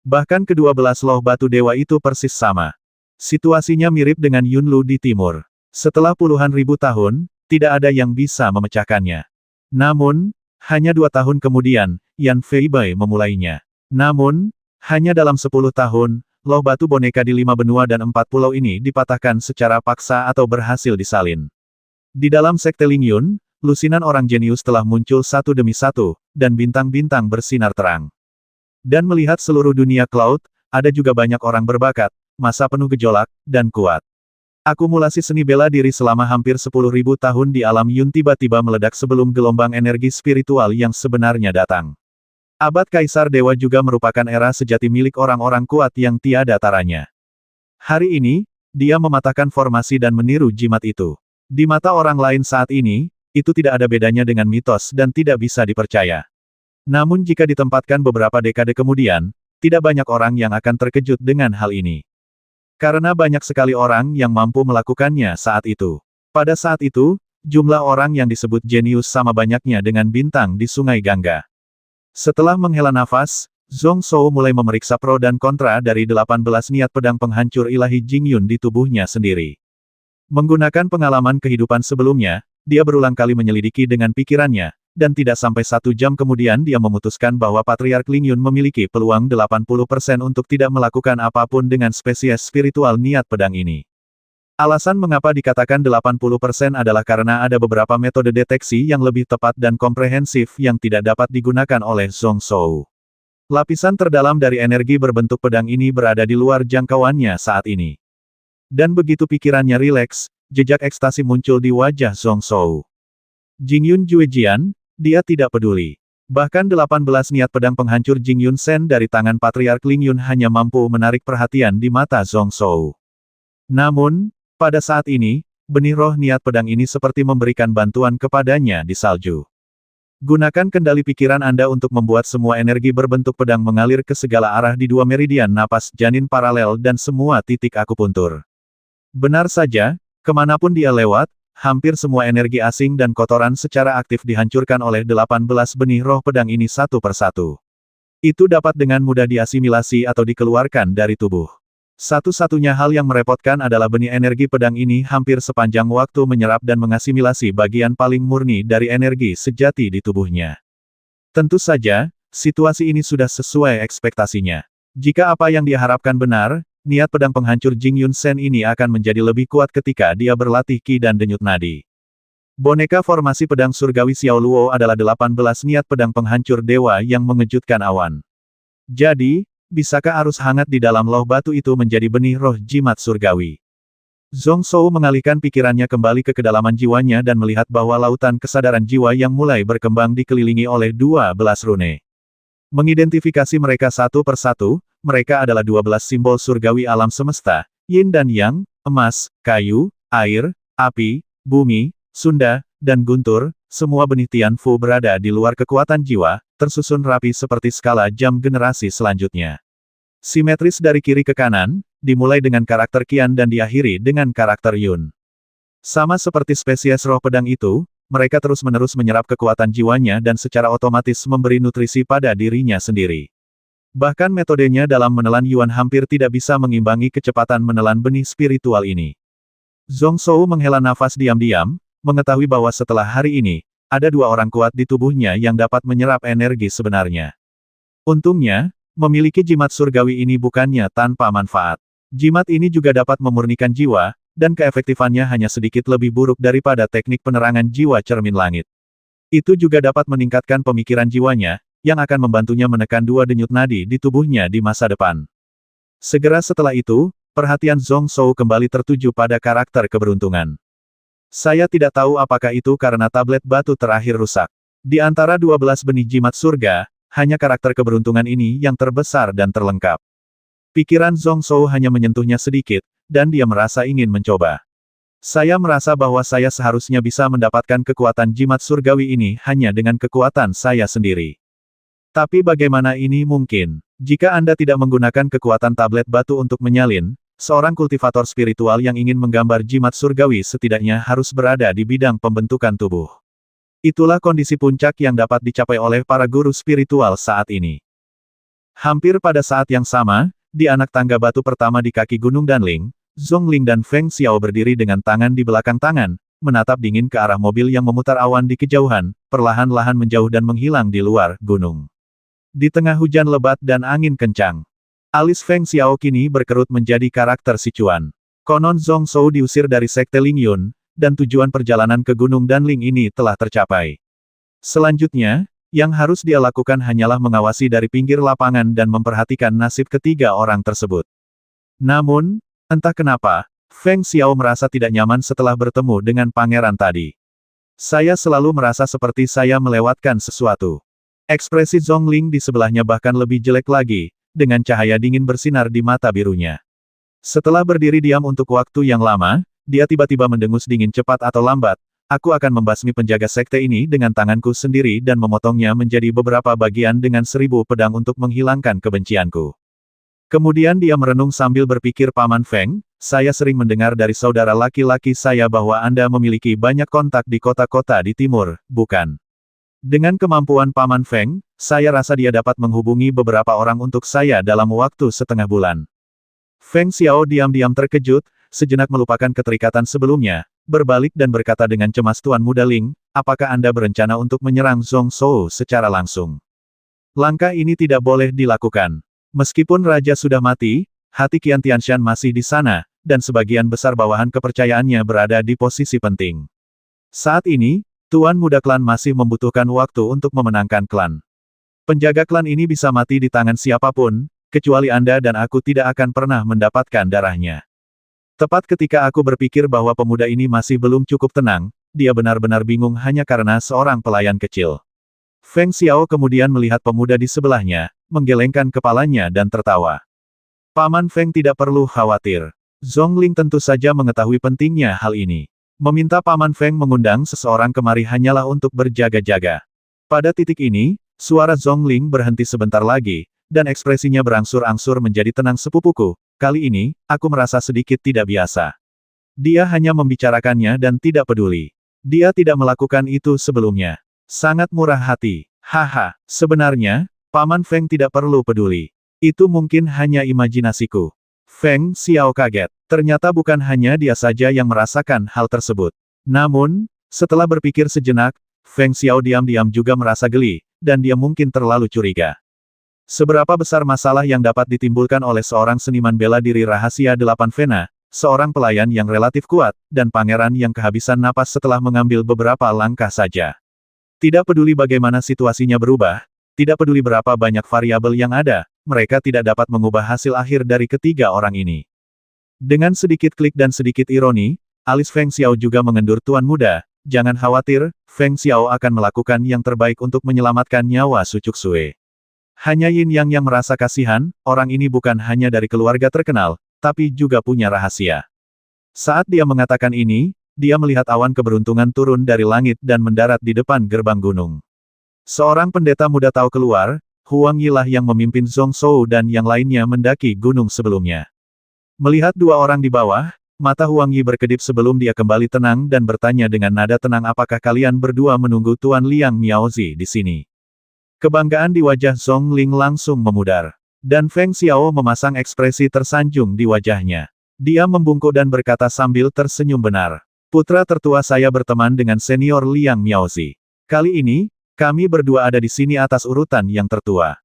Bahkan kedua belas loh batu dewa itu persis sama. Situasinya mirip dengan Yunlu di timur. Setelah puluhan ribu tahun, tidak ada yang bisa memecahkannya. Namun, hanya 2 tahun kemudian, Yan Feibai memulainya. Namun, hanya dalam 10 tahun, loh batu boneka di 5 benua dan 4 pulau ini dipatahkan secara paksa atau berhasil disalin. Di dalam Sekte Ling Yun, lusinan orang jenius telah muncul satu demi satu, dan bintang-bintang bersinar terang. Dan melihat seluruh dunia Cloud, ada juga banyak orang berbakat, masa penuh gejolak, dan kuat. Akumulasi seni bela diri selama hampir 10.000 tahun di alam Yun tiba-tiba meledak sebelum gelombang energi spiritual yang sebenarnya datang. Abad Kaisar Dewa juga merupakan era sejati milik orang-orang kuat yang tiada taranya. Hari ini, dia mematahkan formasi dan meniru jimat itu. Di mata orang lain saat ini, itu tidak ada bedanya dengan mitos dan tidak bisa dipercaya. Namun jika ditempatkan beberapa dekade kemudian, tidak banyak orang yang akan terkejut dengan hal ini. Karena banyak sekali orang yang mampu melakukannya saat itu. Pada saat itu, jumlah orang yang disebut jenius sama banyaknya dengan bintang di Sungai Gangga. Setelah menghela nafas, Zhong Shou mulai memeriksa pro dan kontra dari 18 niat pedang penghancur ilahi Jingyun di tubuhnya sendiri. Menggunakan pengalaman kehidupan sebelumnya, dia berulang kali menyelidiki dengan pikirannya, dan tidak sampai 1 jam kemudian dia memutuskan bahwa Patriark Lingyun memiliki peluang 80% untuk tidak melakukan apapun dengan spesies spiritual niat pedang ini. Alasan mengapa dikatakan 80% adalah karena ada beberapa metode deteksi yang lebih tepat dan komprehensif yang tidak dapat digunakan oleh Zhong Shou. Lapisan terdalam dari energi berbentuk pedang ini berada di luar jangkauannya saat ini. Dan begitu pikirannya rileks, jejak ekstasi muncul di wajah Zhong Shou. Jingyun Juejian, dia tidak peduli. Bahkan 18 niat pedang penghancur Jingyun Shen dari tangan Patriark Lingyun hanya mampu menarik perhatian di mata Zhong Shou. Namun, pada saat ini, benih roh niat pedang ini seperti memberikan bantuan kepadanya di salju. Gunakan kendali pikiran Anda untuk membuat semua energi berbentuk pedang mengalir ke segala arah di 2 meridian napas janin paralel dan semua titik akupuntur. Benar saja, kemanapun dia lewat, hampir semua energi asing dan kotoran secara aktif dihancurkan oleh 18 benih roh pedang ini satu persatu. Itu dapat dengan mudah diasimilasi atau dikeluarkan dari tubuh. Satu-satunya hal yang merepotkan adalah benih energi pedang ini hampir sepanjang waktu menyerap dan mengasimilasi bagian paling murni dari energi sejati di tubuhnya. Tentu saja, situasi ini sudah sesuai ekspektasinya. Jika apa yang dia harapkan benar, niat pedang penghancur Jingyun Shen ini akan menjadi lebih kuat ketika dia berlatih Qi dan denyut nadi. Boneka formasi pedang surgawi Xiao Luo adalah 18 niat pedang penghancur dewa yang mengejutkan awan. Jadi, bisakah arus hangat di dalam loh batu itu menjadi benih roh jimat surgawi? Zhong Shou mengalihkan pikirannya kembali ke kedalaman jiwanya dan melihat bahwa lautan kesadaran jiwa yang mulai berkembang dikelilingi oleh 12 rune. Mengidentifikasi mereka satu persatu, mereka adalah 12 simbol surgawi alam semesta, Yin dan Yang, emas, kayu, air, api, bumi, sunda, dan guntur, semua benih Tianfu berada di luar kekuatan jiwa, tersusun rapi seperti skala jam generasi selanjutnya. Simetris dari kiri ke kanan, dimulai dengan karakter Qian dan diakhiri dengan karakter Yun. Sama seperti spesies roh pedang itu, mereka terus-menerus menyerap kekuatan jiwanya dan secara otomatis memberi nutrisi pada dirinya sendiri. Bahkan metodenya dalam menelan Yuan hampir tidak bisa mengimbangi kecepatan menelan benih spiritual ini. Zhong Shou menghela nafas diam-diam, mengetahui bahwa setelah hari ini, ada 2 orang kuat di tubuhnya yang dapat menyerap energi sebenarnya. Untungnya, memiliki jimat surgawi ini bukannya tanpa manfaat. Jimat ini juga dapat memurnikan jiwa, dan keefektifannya hanya sedikit lebih buruk daripada teknik penerangan jiwa cermin langit. Itu juga dapat meningkatkan pemikiran jiwanya, yang akan membantunya menekan 2 denyut nadi di tubuhnya di masa depan. Segera setelah itu, perhatian Zhong Shou kembali tertuju pada karakter keberuntungan. Saya tidak tahu apakah itu karena tablet batu terakhir rusak. Di antara 12 benih jimat surga, hanya karakter keberuntungan ini yang terbesar dan terlengkap. Pikiran Zhong Shou hanya menyentuhnya sedikit, dan dia merasa ingin mencoba. Saya merasa bahwa saya seharusnya bisa mendapatkan kekuatan jimat surgawi ini hanya dengan kekuatan saya sendiri. Tapi bagaimana ini mungkin? Jika Anda tidak menggunakan kekuatan tablet batu untuk menyalin, seorang kultivator spiritual yang ingin menggambar jimat surgawi setidaknya harus berada di bidang pembentukan tubuh. Itulah kondisi puncak yang dapat dicapai oleh para guru spiritual saat ini. Hampir pada saat yang sama, di anak tangga batu pertama di kaki Gunung Danling, Zhongling dan Feng Xiao berdiri dengan tangan di belakang tangan, menatap dingin ke arah mobil yang memutar awan di kejauhan, perlahan-lahan menjauh dan menghilang di luar gunung. Di tengah hujan lebat dan angin kencang, alis Feng Xiao kini berkerut menjadi karakter Sichuan. Konon Zhong Shou diusir dari Sekte Lingyun, dan tujuan perjalanan ke Gunung Danling ini telah tercapai. Selanjutnya, yang harus dia lakukan hanyalah mengawasi dari pinggir lapangan dan memperhatikan nasib ketiga orang tersebut. Namun, entah kenapa, Feng Xiao merasa tidak nyaman setelah bertemu dengan pangeran tadi. Saya selalu merasa seperti saya melewatkan sesuatu. Ekspresi Zhongling di sebelahnya bahkan lebih jelek lagi, dengan cahaya dingin bersinar di mata birunya. Setelah berdiri diam untuk waktu yang lama, dia tiba-tiba mendengus dingin cepat atau lambat. Aku akan membasmi penjaga sekte ini dengan tanganku sendiri dan memotongnya menjadi beberapa bagian dengan 1000 pedang untuk menghilangkan kebencianku. Kemudian dia merenung sambil berpikir, Paman Feng, saya sering mendengar dari saudara laki-laki saya bahwa Anda memiliki banyak kontak di kota-kota di timur, bukan? Dengan kemampuan Paman Feng, saya rasa dia dapat menghubungi beberapa orang untuk saya dalam waktu setengah bulan. Feng Xiao diam-diam terkejut, sejenak melupakan keterikatan sebelumnya, berbalik dan berkata dengan cemas, Tuan Muda Ling, apakah Anda berencana untuk menyerang Zhong Zhou secara langsung? Langkah ini tidak boleh dilakukan. Meskipun Raja sudah mati, hati Qian Tianshan masih di sana, dan sebagian besar bawahan kepercayaannya berada di posisi penting. Saat ini, Tuan Muda Klan masih membutuhkan waktu untuk memenangkan klan. Penjaga klan ini bisa mati di tangan siapapun, kecuali Anda dan aku tidak akan pernah mendapatkan darahnya. Tepat ketika aku berpikir bahwa pemuda ini masih belum cukup tenang, dia benar-benar bingung hanya karena seorang pelayan kecil. Feng Xiao kemudian melihat pemuda di sebelahnya, menggelengkan kepalanya dan tertawa. Paman Feng tidak perlu khawatir. Zhongling tentu saja mengetahui pentingnya hal ini. Meminta Paman Feng mengundang seseorang kemari hanyalah untuk berjaga-jaga. Pada titik ini, suara Zhongling berhenti sebentar lagi, dan ekspresinya berangsur-angsur menjadi tenang, sepupuku. Kali ini, aku merasa sedikit tidak biasa. Dia hanya membicarakannya dan tidak peduli. Dia tidak melakukan itu sebelumnya. Sangat murah hati. Haha, sebenarnya, Paman Feng tidak perlu peduli. Itu mungkin hanya imajinasiku. Feng Xiao kaget. Ternyata bukan hanya dia saja yang merasakan hal tersebut. Namun, setelah berpikir sejenak, Feng Xiao diam-diam juga merasa geli, dan dia mungkin terlalu curiga. Seberapa besar masalah yang dapat ditimbulkan oleh seorang seniman bela diri rahasia 8 Vena, seorang pelayan yang relatif kuat, dan pangeran yang kehabisan napas setelah mengambil beberapa langkah saja. Tidak peduli bagaimana situasinya berubah, tidak peduli berapa banyak variabel yang ada, mereka tidak dapat mengubah hasil akhir dari ketiga orang ini. Dengan sedikit klik dan sedikit ironi, alis Feng Xiao juga mengendur, Tuan Muda, jangan khawatir, Feng Xiao akan melakukan yang terbaik untuk menyelamatkan nyawa Su Cuksue. Hanya Yin Yang merasa kasihan, orang ini bukan hanya dari keluarga terkenal, tapi juga punya rahasia. Saat dia mengatakan ini, dia melihat awan keberuntungan turun dari langit dan mendarat di depan gerbang gunung. Seorang pendeta muda tahu keluar, Huang Yi lah yang memimpin Zhong Zhou dan yang lainnya mendaki gunung sebelumnya. Melihat dua orang di bawah, mata Huang Yi berkedip sebelum dia kembali tenang dan bertanya dengan nada tenang, apakah kalian berdua menunggu Tuan Liang Miaozi di sini? Kebanggaan di wajah Zhongling langsung memudar. Dan Feng Xiao memasang ekspresi tersanjung di wajahnya. Dia membungkuk dan berkata sambil tersenyum, benar. Putra tertua saya berteman dengan senior Liang Miaozi. Kali ini, kami berdua ada di sini atas urutan yang tertua.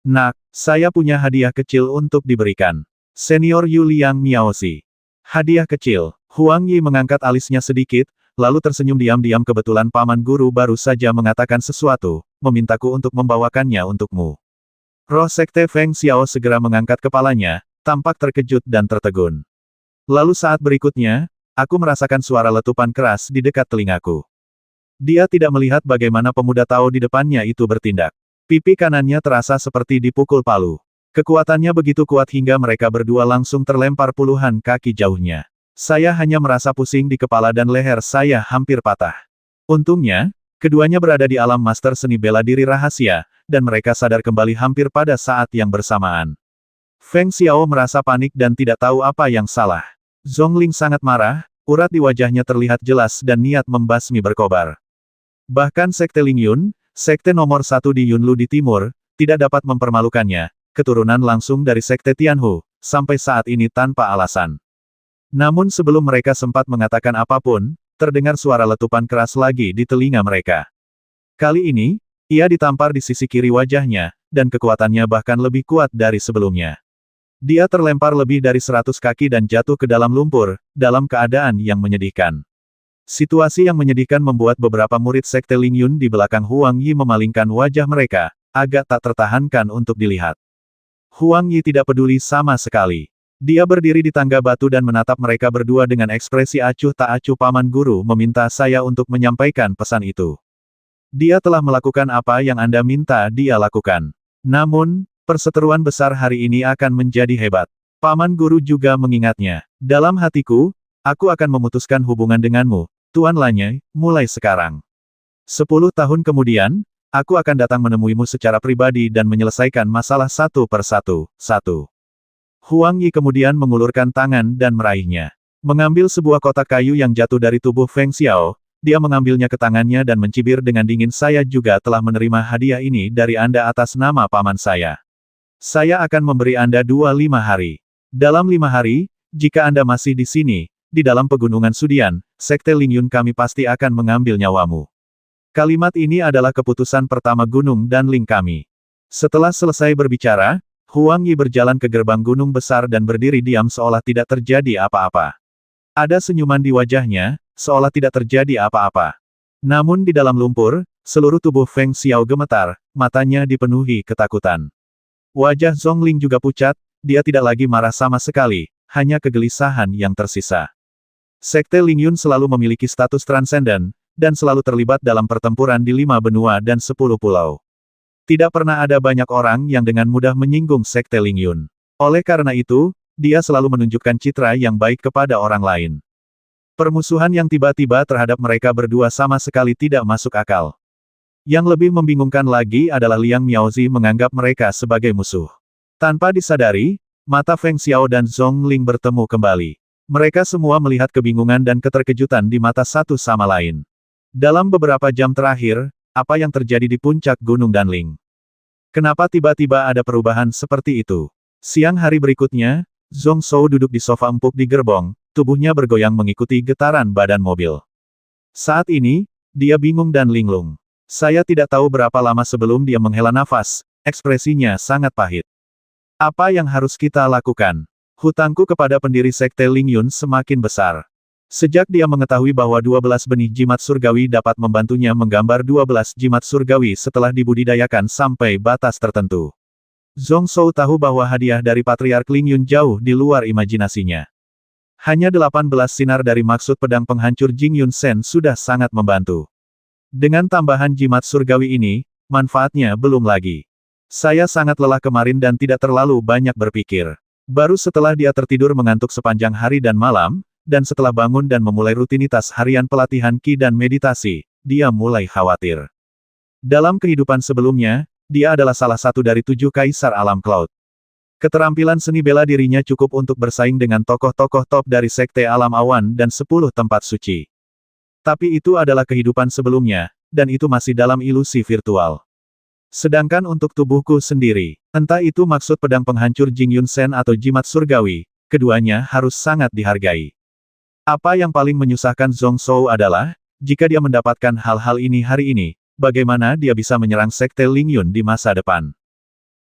Nak, saya punya hadiah kecil untuk diberikan. Senior Yu Liang Miaozi. Hadiah kecil. Huang Yi mengangkat alisnya sedikit, lalu tersenyum diam-diam. Kebetulan paman guru baru saja mengatakan sesuatu, memintaku untuk membawakannya untukmu. Roh Sekte Feng Xiao segera mengangkat kepalanya, tampak terkejut dan tertegun. Lalu saat berikutnya, aku merasakan suara letupan keras di dekat telingaku. Dia tidak melihat bagaimana pemuda tahu di depannya itu bertindak. Pipi kanannya terasa seperti dipukul palu. Kekuatannya begitu kuat hingga mereka berdua langsung terlempar puluhan kaki jauhnya. Saya hanya merasa pusing di kepala dan leher saya hampir patah. Untungnya, keduanya berada di alam master seni bela diri rahasia, dan mereka sadar kembali hampir pada saat yang bersamaan. Feng Xiao merasa panik dan tidak tahu apa yang salah. Zhongling sangat marah, urat di wajahnya terlihat jelas dan niat membasmi berkobar. Bahkan Sekte Lingyun, sekte nomor 1 di Yunlu di timur, tidak dapat mempermalukannya, keturunan langsung dari Sekte Tianhu, sampai saat ini tanpa alasan. Namun sebelum mereka sempat mengatakan apapun, terdengar suara letupan keras lagi di telinga mereka. Kali ini, ia ditampar di sisi kiri wajahnya, dan kekuatannya bahkan lebih kuat dari sebelumnya. Dia terlempar lebih dari 100 kaki dan jatuh ke dalam lumpur, dalam keadaan yang menyedihkan. Situasi yang menyedihkan membuat beberapa murid Sekte Lingyun di belakang Huang Yi memalingkan wajah mereka, agak tak tertahankan untuk dilihat. Huang Yi tidak peduli sama sekali. Dia berdiri di tangga batu dan menatap mereka berdua dengan ekspresi acuh tak acuh. Paman Guru meminta saya untuk menyampaikan pesan itu. Dia telah melakukan apa yang Anda minta dia lakukan. Namun, perseteruan besar hari ini akan menjadi hebat. Paman Guru juga mengingatnya. Dalam hatiku, aku akan memutuskan hubungan denganmu, Tuan Lanye, mulai sekarang. 10 tahun kemudian, aku akan datang menemuimu secara pribadi dan menyelesaikan masalah satu persatu. Huang Yi kemudian mengulurkan tangan dan meraihnya. Mengambil sebuah kotak kayu yang jatuh dari tubuh Feng Xiao, dia mengambilnya ke tangannya dan mencibir dengan dingin. Saya juga telah menerima hadiah ini dari Anda atas nama paman saya. Saya akan memberi Anda 25 hari. Dalam 5 hari, jika Anda masih di sini, di dalam pegunungan Sudian, Sekte Lingyun kami pasti akan mengambil nyawamu. Kalimat ini adalah keputusan pertama Gunung dan Ling kami. Setelah selesai berbicara, Huang Yi berjalan ke gerbang gunung besar dan berdiri diam seolah tidak terjadi apa-apa. Ada senyuman di wajahnya, seolah tidak terjadi apa-apa. Namun di dalam lumpur, seluruh tubuh Feng Xiao gemetar, matanya dipenuhi ketakutan. Wajah Zhongling juga pucat, dia tidak lagi marah sama sekali, hanya kegelisahan yang tersisa. Sekte Lingyun selalu memiliki status transenden, dan selalu terlibat dalam pertempuran di 5 benua dan 10 pulau. Tidak pernah ada banyak orang yang dengan mudah menyinggung Sekte Lingyun. Oleh karena itu, dia selalu menunjukkan citra yang baik kepada orang lain. Permusuhan yang tiba-tiba terhadap mereka berdua sama sekali tidak masuk akal. Yang lebih membingungkan lagi adalah Liang Miaozi menganggap mereka sebagai musuh. Tanpa disadari, mata Feng Xiao dan Zhongling bertemu kembali. Mereka semua melihat kebingungan dan keterkejutan di mata satu sama lain. Dalam beberapa jam terakhir, apa yang terjadi di puncak Gunung Danling? Kenapa tiba-tiba ada perubahan seperti itu? Siang hari berikutnya, Zhong Shou duduk di sofa empuk di gerbong, tubuhnya bergoyang mengikuti getaran badan mobil. Saat ini, dia bingung dan linglung. Saya tidak tahu berapa lama sebelum dia menghela nafas, ekspresinya sangat pahit. Apa yang harus kita lakukan? Hutangku kepada pendiri Sekte Lingyun semakin besar. Sejak dia mengetahui bahwa 12 benih jimat surgawi dapat membantunya menggambar 12 jimat surgawi setelah dibudidayakan sampai batas tertentu. Zhong Shou tahu bahwa hadiah dari Patriark Lingyun jauh di luar imajinasinya. Hanya 18 sinar dari maksud pedang penghancur Jing Yun Sen sudah sangat membantu. Dengan tambahan jimat surgawi ini, manfaatnya belum lagi. Saya sangat lelah kemarin dan tidak terlalu banyak berpikir. Baru setelah dia tertidur mengantuk sepanjang hari dan malam, dan setelah bangun dan memulai rutinitas harian pelatihan Qi dan meditasi, dia mulai khawatir. Dalam kehidupan sebelumnya, dia adalah salah satu dari 7 kaisar alam Cloud. Keterampilan seni bela dirinya cukup untuk bersaing dengan tokoh-tokoh top dari Sekte Alam Awan dan 10 tempat suci. Tapi itu adalah kehidupan sebelumnya, dan itu masih dalam ilusi virtual. Sedangkan untuk tubuhku sendiri, entah itu maksud pedang penghancur Jing Yun Sen atau jimat surgawi, keduanya harus sangat dihargai. Apa yang paling menyusahkan Zhong Shou adalah, jika dia mendapatkan hal-hal ini hari ini, bagaimana dia bisa menyerang Sekte Lingyun di masa depan?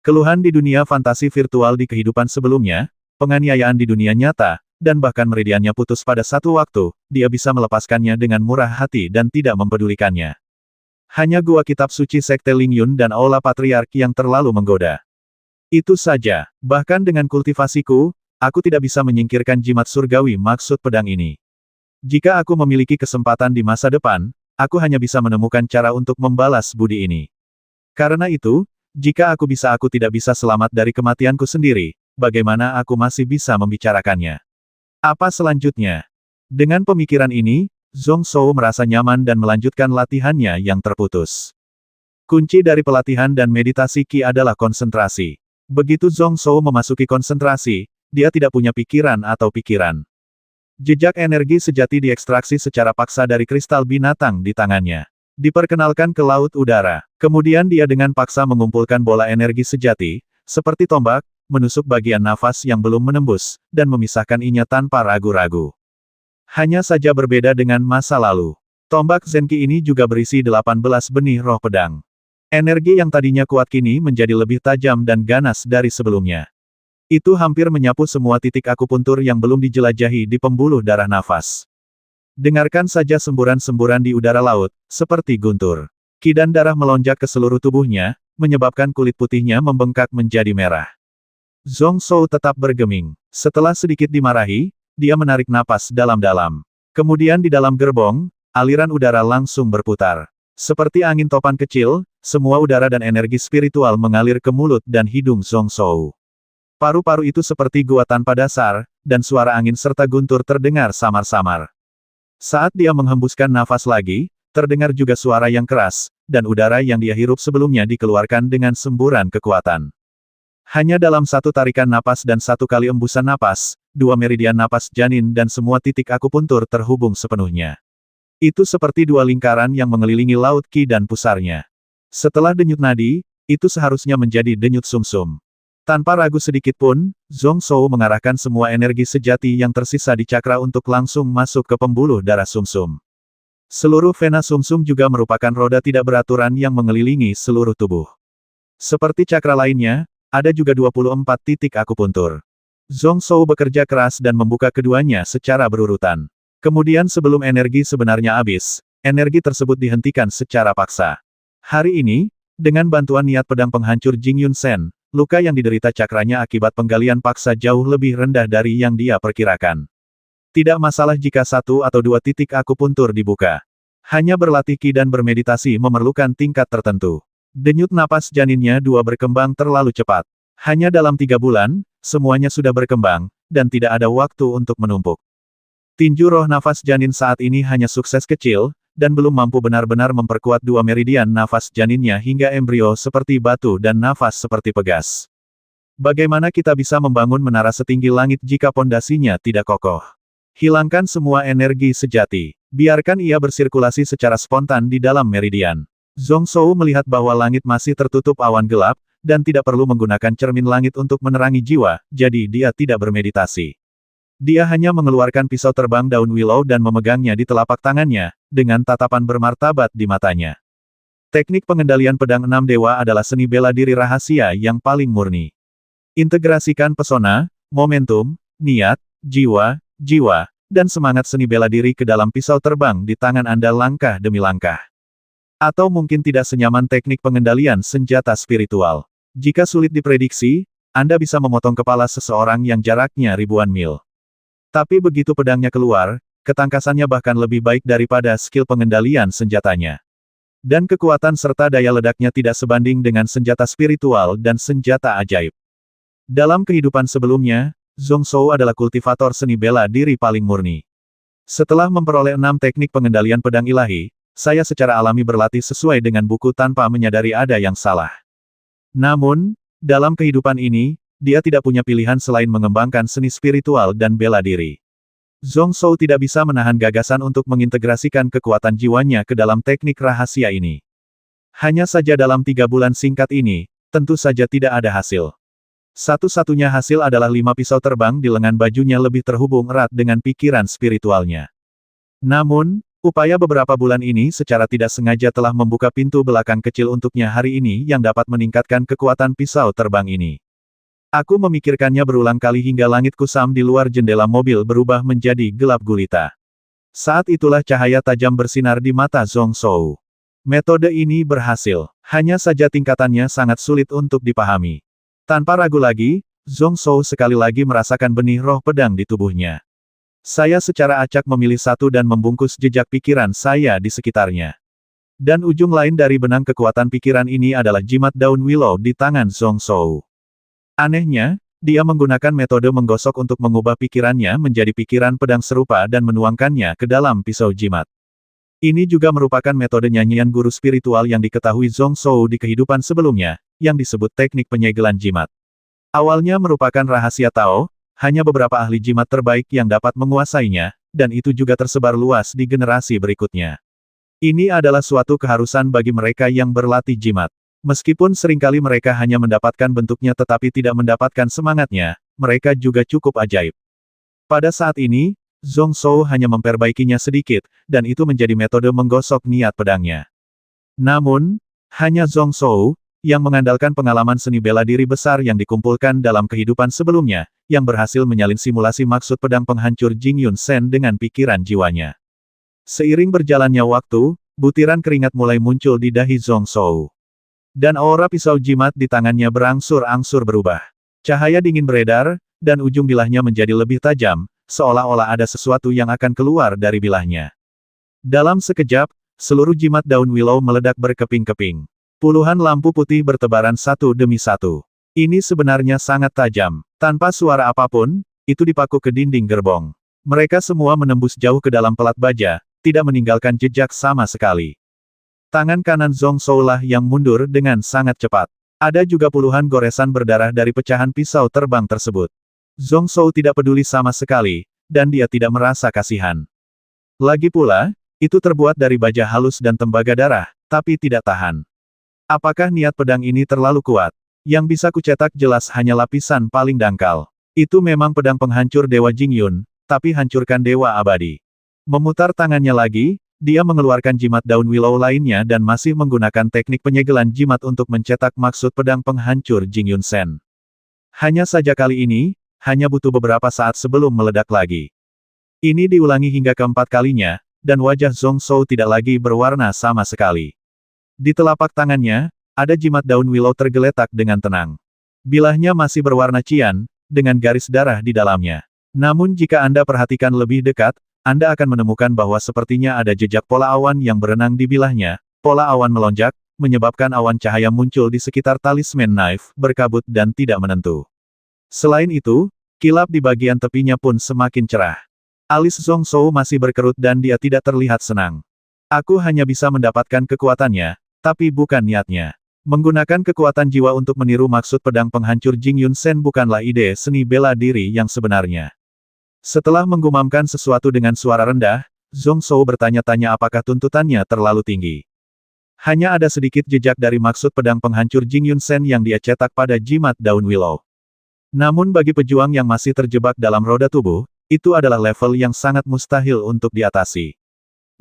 Keluhan di dunia fantasi virtual di kehidupan sebelumnya, penganiayaan di dunia nyata, dan bahkan meridiannya putus pada satu waktu, dia bisa melepaskannya dengan murah hati dan tidak mempedulikannya. Hanya gua kitab suci Sekte Lingyun dan Aula Patriark yang terlalu menggoda. Itu saja, bahkan dengan kultivasiku, aku tidak bisa menyingkirkan jimat surgawi maksud pedang ini. Jika aku memiliki kesempatan di masa depan, aku hanya bisa menemukan cara untuk membalas budi ini. Karena itu, jika aku tidak bisa selamat dari kematianku sendiri, bagaimana aku masih bisa membicarakannya? Apa selanjutnya? Dengan pemikiran ini, Zhong Shou merasa nyaman dan melanjutkan latihannya yang terputus. Kunci dari pelatihan dan meditasi Qi adalah konsentrasi. Begitu Zhong Shou memasuki konsentrasi, dia tidak punya pikiran atau pikiran. Jejak energi sejati diekstraksi secara paksa dari kristal binatang di tangannya. Diperkenalkan ke laut udara. Kemudian dia dengan paksa mengumpulkan bola energi sejati, seperti tombak, menusuk bagian nafas yang belum menembus, dan memisahkan inya tanpa ragu-ragu. Hanya saja berbeda dengan masa lalu. Tombak Zenki ini juga berisi 18 benih roh pedang. Energi yang tadinya kuat kini menjadi lebih tajam dan ganas dari sebelumnya. Itu hampir menyapu semua titik akupuntur yang belum dijelajahi di pembuluh darah nafas. Dengarkan saja semburan-semburan di udara laut, seperti guntur. Qi dan darah melonjak ke seluruh tubuhnya, menyebabkan kulit putihnya membengkak menjadi merah. Zhong Zhou tetap bergeming. Setelah sedikit dimarahi, dia menarik napas dalam-dalam. Kemudian di dalam gerbong, aliran udara langsung berputar. Seperti angin topan kecil, semua udara dan energi spiritual mengalir ke mulut dan hidung Zhong Zhou. Paru-paru itu seperti gua tanpa dasar, dan suara angin serta guntur terdengar samar-samar. Saat dia menghembuskan nafas lagi, terdengar juga suara yang keras, dan udara yang dia hirup sebelumnya dikeluarkan dengan semburan kekuatan. Hanya dalam satu tarikan napas dan satu kali embusan napas, dua meridian napas janin dan semua titik akupuntur terhubung sepenuhnya. Itu seperti dua lingkaran yang mengelilingi laut Qi dan pusarnya. Setelah denyut nadi, itu seharusnya menjadi denyut sumsum. Tanpa ragu sedikit pun, Zhong Zhou mengarahkan semua energi sejati yang tersisa di cakra untuk langsung masuk ke pembuluh darah sumsum. Seluruh vena sumsum juga merupakan roda tidak beraturan yang mengelilingi seluruh tubuh. Seperti cakra lainnya, ada juga 24 titik akupuntur. Zhong Zhou bekerja keras dan membuka keduanya secara berurutan. Kemudian sebelum energi sebenarnya habis, energi tersebut dihentikan secara paksa. Hari ini, dengan bantuan niat pedang penghancur Jing Yun Sen, luka yang diderita cakranya akibat penggalian paksa jauh lebih rendah dari yang dia perkirakan. Tidak masalah jika satu atau dua titik akupuntur dibuka. Hanya berlatih Qi dan bermeditasi memerlukan tingkat tertentu. Denyut napas janinnya dua berkembang terlalu cepat. Hanya dalam 3 bulan, semuanya sudah berkembang, dan tidak ada waktu untuk menumpuk. Tinju roh nafas janin saat ini hanya sukses kecil, dan belum mampu benar-benar memperkuat dua meridian nafas janinnya hingga embrio seperti batu dan nafas seperti pegas. Bagaimana kita bisa membangun menara setinggi langit jika pondasinya tidak kokoh? Hilangkan semua energi sejati. Biarkan ia bersirkulasi secara spontan di dalam meridian. Zhong Zhou melihat bahwa langit masih tertutup awan gelap, dan tidak perlu menggunakan cermin langit untuk menerangi jiwa, jadi dia tidak bermeditasi. Dia hanya mengeluarkan pisau terbang daun willow dan memegangnya di telapak tangannya, dengan tatapan bermartabat di matanya. Teknik pengendalian pedang 6 dewa adalah seni bela diri rahasia yang paling murni. Integrasikan pesona, momentum, niat, jiwa, dan semangat seni bela diri ke dalam pisau terbang di tangan Anda langkah demi langkah. Atau mungkin tidak senyaman teknik pengendalian senjata spiritual. Jika sulit diprediksi, Anda bisa memotong kepala seseorang yang jaraknya ribuan mil. Tapi begitu pedangnya keluar, ketangkasannya bahkan lebih baik daripada skill pengendalian senjatanya. Dan kekuatan serta daya ledaknya tidak sebanding dengan senjata spiritual dan senjata ajaib. Dalam kehidupan sebelumnya, Zhong Zhou adalah kultivator seni bela diri paling murni. Setelah memperoleh 6 teknik pengendalian pedang ilahi, saya secara alami berlatih sesuai dengan buku tanpa menyadari ada yang salah. Namun, dalam kehidupan ini, dia tidak punya pilihan selain mengembangkan seni spiritual dan bela diri. Zhong Zhou tidak bisa menahan gagasan untuk mengintegrasikan kekuatan jiwanya ke dalam teknik rahasia ini. Hanya saja dalam 3 bulan singkat ini, tentu saja tidak ada hasil. Satu-satunya hasil adalah 5 pisau terbang di lengan bajunya lebih terhubung erat dengan pikiran spiritualnya. Namun, upaya beberapa bulan ini secara tidak sengaja telah membuka pintu belakang kecil untuknya hari ini yang dapat meningkatkan kekuatan pisau terbang ini. Aku memikirkannya berulang kali hingga langit kusam di luar jendela mobil berubah menjadi gelap gulita. Saat itulah cahaya tajam bersinar di mata Zhong Zhou. Metode ini berhasil, hanya saja tingkatannya sangat sulit untuk dipahami. Tanpa ragu lagi, Zhong Zhou sekali lagi merasakan benih roh pedang di tubuhnya. Saya secara acak memilih satu dan membungkus jejak pikiran saya di sekitarnya. Dan ujung lain dari benang kekuatan pikiran ini adalah jimat daun willow di tangan Zhong Zhou. Anehnya, dia menggunakan metode menggosok untuk mengubah pikirannya menjadi pikiran pedang serupa dan menuangkannya ke dalam pisau jimat. Ini juga merupakan metode nyanyian guru spiritual yang diketahui Zhong Zhou di kehidupan sebelumnya, yang disebut teknik penyegelan jimat. Awalnya merupakan rahasia Tao, hanya beberapa ahli jimat terbaik yang dapat menguasainya, dan itu juga tersebar luas di generasi berikutnya. Ini adalah suatu keharusan bagi mereka yang berlatih jimat. Meskipun seringkali mereka hanya mendapatkan bentuknya tetapi tidak mendapatkan semangatnya, mereka juga cukup ajaib. Pada saat ini, Zhong Zhou hanya memperbaikinya sedikit, dan itu menjadi metode menggosok niat pedangnya. Namun, hanya Zhong Zhou, yang mengandalkan pengalaman seni bela diri besar yang dikumpulkan dalam kehidupan sebelumnya, yang berhasil menyalin simulasi maksud pedang penghancur Jing Yun Sen dengan pikiran jiwanya. Seiring berjalannya waktu, butiran keringat mulai muncul di dahi Zhong Zhou. Dan aura pisau jimat di tangannya berangsur-angsur berubah. Cahaya dingin beredar, dan ujung bilahnya menjadi lebih tajam, seolah-olah ada sesuatu yang akan keluar dari bilahnya. Dalam sekejap, seluruh jimat daun willow meledak berkeping-keping. Puluhan lampu putih bertebaran satu demi satu. Ini sebenarnya sangat tajam. Tanpa suara apapun, itu dipaku ke dinding gerbong. Mereka semua menembus jauh ke dalam pelat baja, tidak meninggalkan jejak sama sekali. Tangan kanan Zhong Zhou lah yang mundur dengan sangat cepat. Ada juga puluhan goresan berdarah dari pecahan pisau terbang tersebut. Zhong Zhou tidak peduli sama sekali, dan dia tidak merasa kasihan. Lagi pula, itu terbuat dari baja halus dan tembaga darah, tapi tidak tahan. Apakah niat pedang ini terlalu kuat? Yang bisa kucetak jelas hanya lapisan paling dangkal. Itu memang pedang penghancur Dewa Jingyun, tapi hancurkan Dewa Abadi. Memutar tangannya lagi, dia mengeluarkan jimat daun willow lainnya dan masih menggunakan teknik penyegelan jimat untuk mencetak maksud pedang penghancur Jingyun Sen. Hanya saja kali ini, hanya butuh beberapa saat sebelum meledak lagi. Ini diulangi hingga keempat kalinya, dan wajah Zhong Zhou tidak lagi berwarna sama sekali. Di telapak tangannya, ada jimat daun willow tergeletak dengan tenang. Bilahnya masih berwarna cian, dengan garis darah di dalamnya. Namun jika Anda perhatikan lebih dekat, Anda akan menemukan bahwa sepertinya ada jejak pola awan yang berenang di bilahnya. Pola awan melonjak, menyebabkan awan cahaya muncul di sekitar talisman knife, berkabut dan tidak menentu. Selain itu, kilap di bagian tepinya pun semakin cerah. Alis Zhong Zhou masih berkerut dan dia tidak terlihat senang. Aku hanya bisa mendapatkan kekuatannya, tapi bukan niatnya. Menggunakan kekuatan jiwa untuk meniru maksud pedang penghancur Jingyun Sen bukanlah ide seni bela diri yang sebenarnya. Setelah menggumamkan sesuatu dengan suara rendah, Zhong Zhou bertanya-tanya apakah tuntutannya terlalu tinggi. Hanya ada sedikit jejak dari maksud pedang penghancur Jingyun Sen yang dia cetak pada jimat daun willow. Namun bagi pejuang yang masih terjebak dalam roda tubuh, itu adalah level yang sangat mustahil untuk diatasi.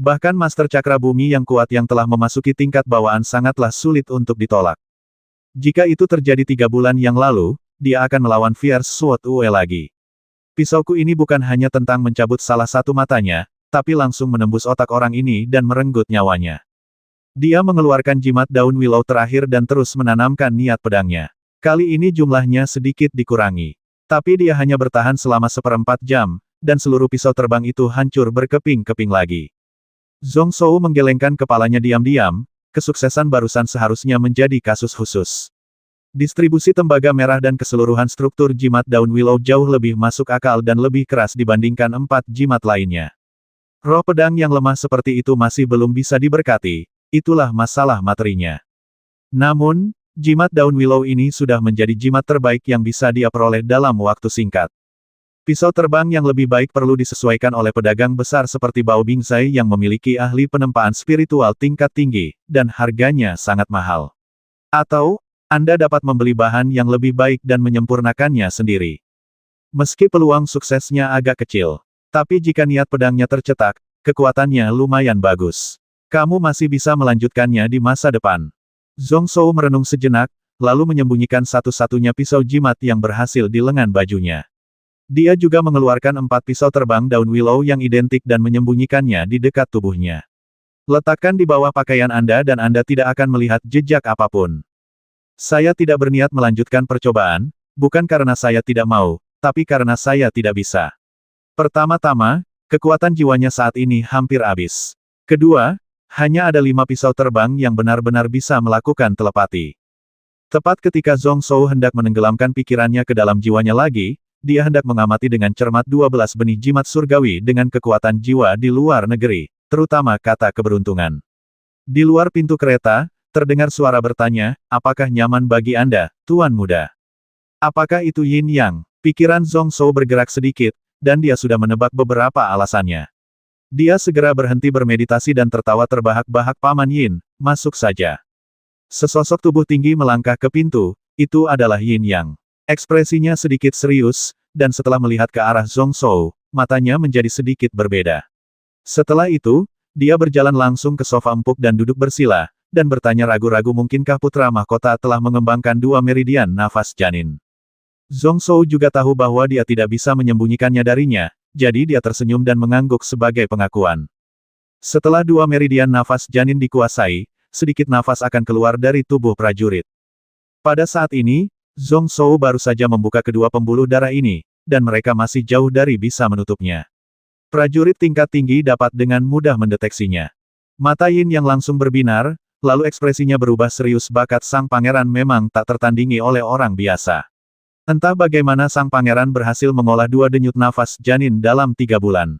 Bahkan Master Cakra Bumi yang kuat yang telah memasuki tingkat bawaan sangatlah sulit untuk ditolak. Jika itu terjadi 3 bulan yang lalu, dia akan melawan Fierce Sword Ue lagi. Pisauku ini bukan hanya tentang mencabut salah satu matanya, tapi langsung menembus otak orang ini dan merenggut nyawanya. Dia mengeluarkan jimat daun willow terakhir dan terus menanamkan niat pedangnya. Kali ini jumlahnya sedikit dikurangi. Tapi dia hanya bertahan selama 1/4 jam, dan seluruh pisau terbang itu hancur berkeping-keping lagi. Zhong Zhou menggelengkan kepalanya diam-diam, kesuksesan barusan seharusnya menjadi kasus khusus. Distribusi tembaga merah dan keseluruhan struktur jimat daun willow jauh lebih masuk akal dan lebih keras dibandingkan 4 jimat lainnya. Roh pedang yang lemah seperti itu masih belum bisa diberkati, itulah masalah materinya. Namun, jimat daun willow ini sudah menjadi jimat terbaik yang bisa dia peroleh dalam waktu singkat. Pisau terbang yang lebih baik perlu disesuaikan oleh pedagang besar seperti Bao Bingzai yang memiliki ahli penempaan spiritual tingkat tinggi, dan harganya sangat mahal. Atau, Anda dapat membeli bahan yang lebih baik dan menyempurnakannya sendiri. Meski peluang suksesnya agak kecil, tapi jika niat pedangnya tercetak, kekuatannya lumayan bagus. Kamu masih bisa melanjutkannya di masa depan. Zhong Zhou merenung sejenak, lalu menyembunyikan satu-satunya pisau jimat yang berhasil di lengan bajunya. Dia juga mengeluarkan 4 pisau terbang daun willow yang identik dan menyembunyikannya di dekat tubuhnya. Letakkan di bawah pakaian Anda dan Anda tidak akan melihat jejak apapun. Saya tidak berniat melanjutkan percobaan, bukan karena saya tidak mau, tapi karena saya tidak bisa. Pertama-tama, kekuatan jiwanya saat ini hampir habis. Kedua, hanya ada 5 pisau terbang yang benar-benar bisa melakukan telepati. Tepat ketika Zhong Zhou hendak menenggelamkan pikirannya ke dalam jiwanya lagi, dia hendak mengamati dengan cermat 12 benih jimat surgawi dengan kekuatan jiwa di luar negeri, terutama kata keberuntungan. Di luar pintu kereta, terdengar suara bertanya, apakah nyaman bagi Anda, Tuan Muda? Apakah itu Yin Yang? Pikiran Zhong Zhou bergerak sedikit, dan dia sudah menebak beberapa alasannya. Dia segera berhenti bermeditasi dan tertawa terbahak-bahak. Paman Yin, masuk saja. Sesosok tubuh tinggi melangkah ke pintu, itu adalah Yin Yang. Ekspresinya sedikit serius, dan setelah melihat ke arah Zhong Zhou, matanya menjadi sedikit berbeda. Setelah itu, dia berjalan langsung ke sofa empuk dan duduk bersila, dan bertanya ragu-ragu mungkinkah putra mahkota telah mengembangkan 2 meridian nafas janin. Zhong Zhou juga tahu bahwa dia tidak bisa menyembunyikannya darinya, jadi dia tersenyum dan mengangguk sebagai pengakuan. Setelah 2 meridian nafas janin dikuasai, sedikit nafas akan keluar dari tubuh prajurit. Pada saat ini, Zhong Shou baru saja membuka kedua pembuluh darah ini, dan mereka masih jauh dari bisa menutupnya. Prajurit tingkat tinggi dapat dengan mudah mendeteksinya. Mata Yin yang langsung berbinar, lalu ekspresinya berubah serius. Bakat sang pangeran memang tak tertandingi oleh orang biasa. Entah bagaimana sang pangeran berhasil mengolah 2 denyut nafas janin dalam 3 bulan.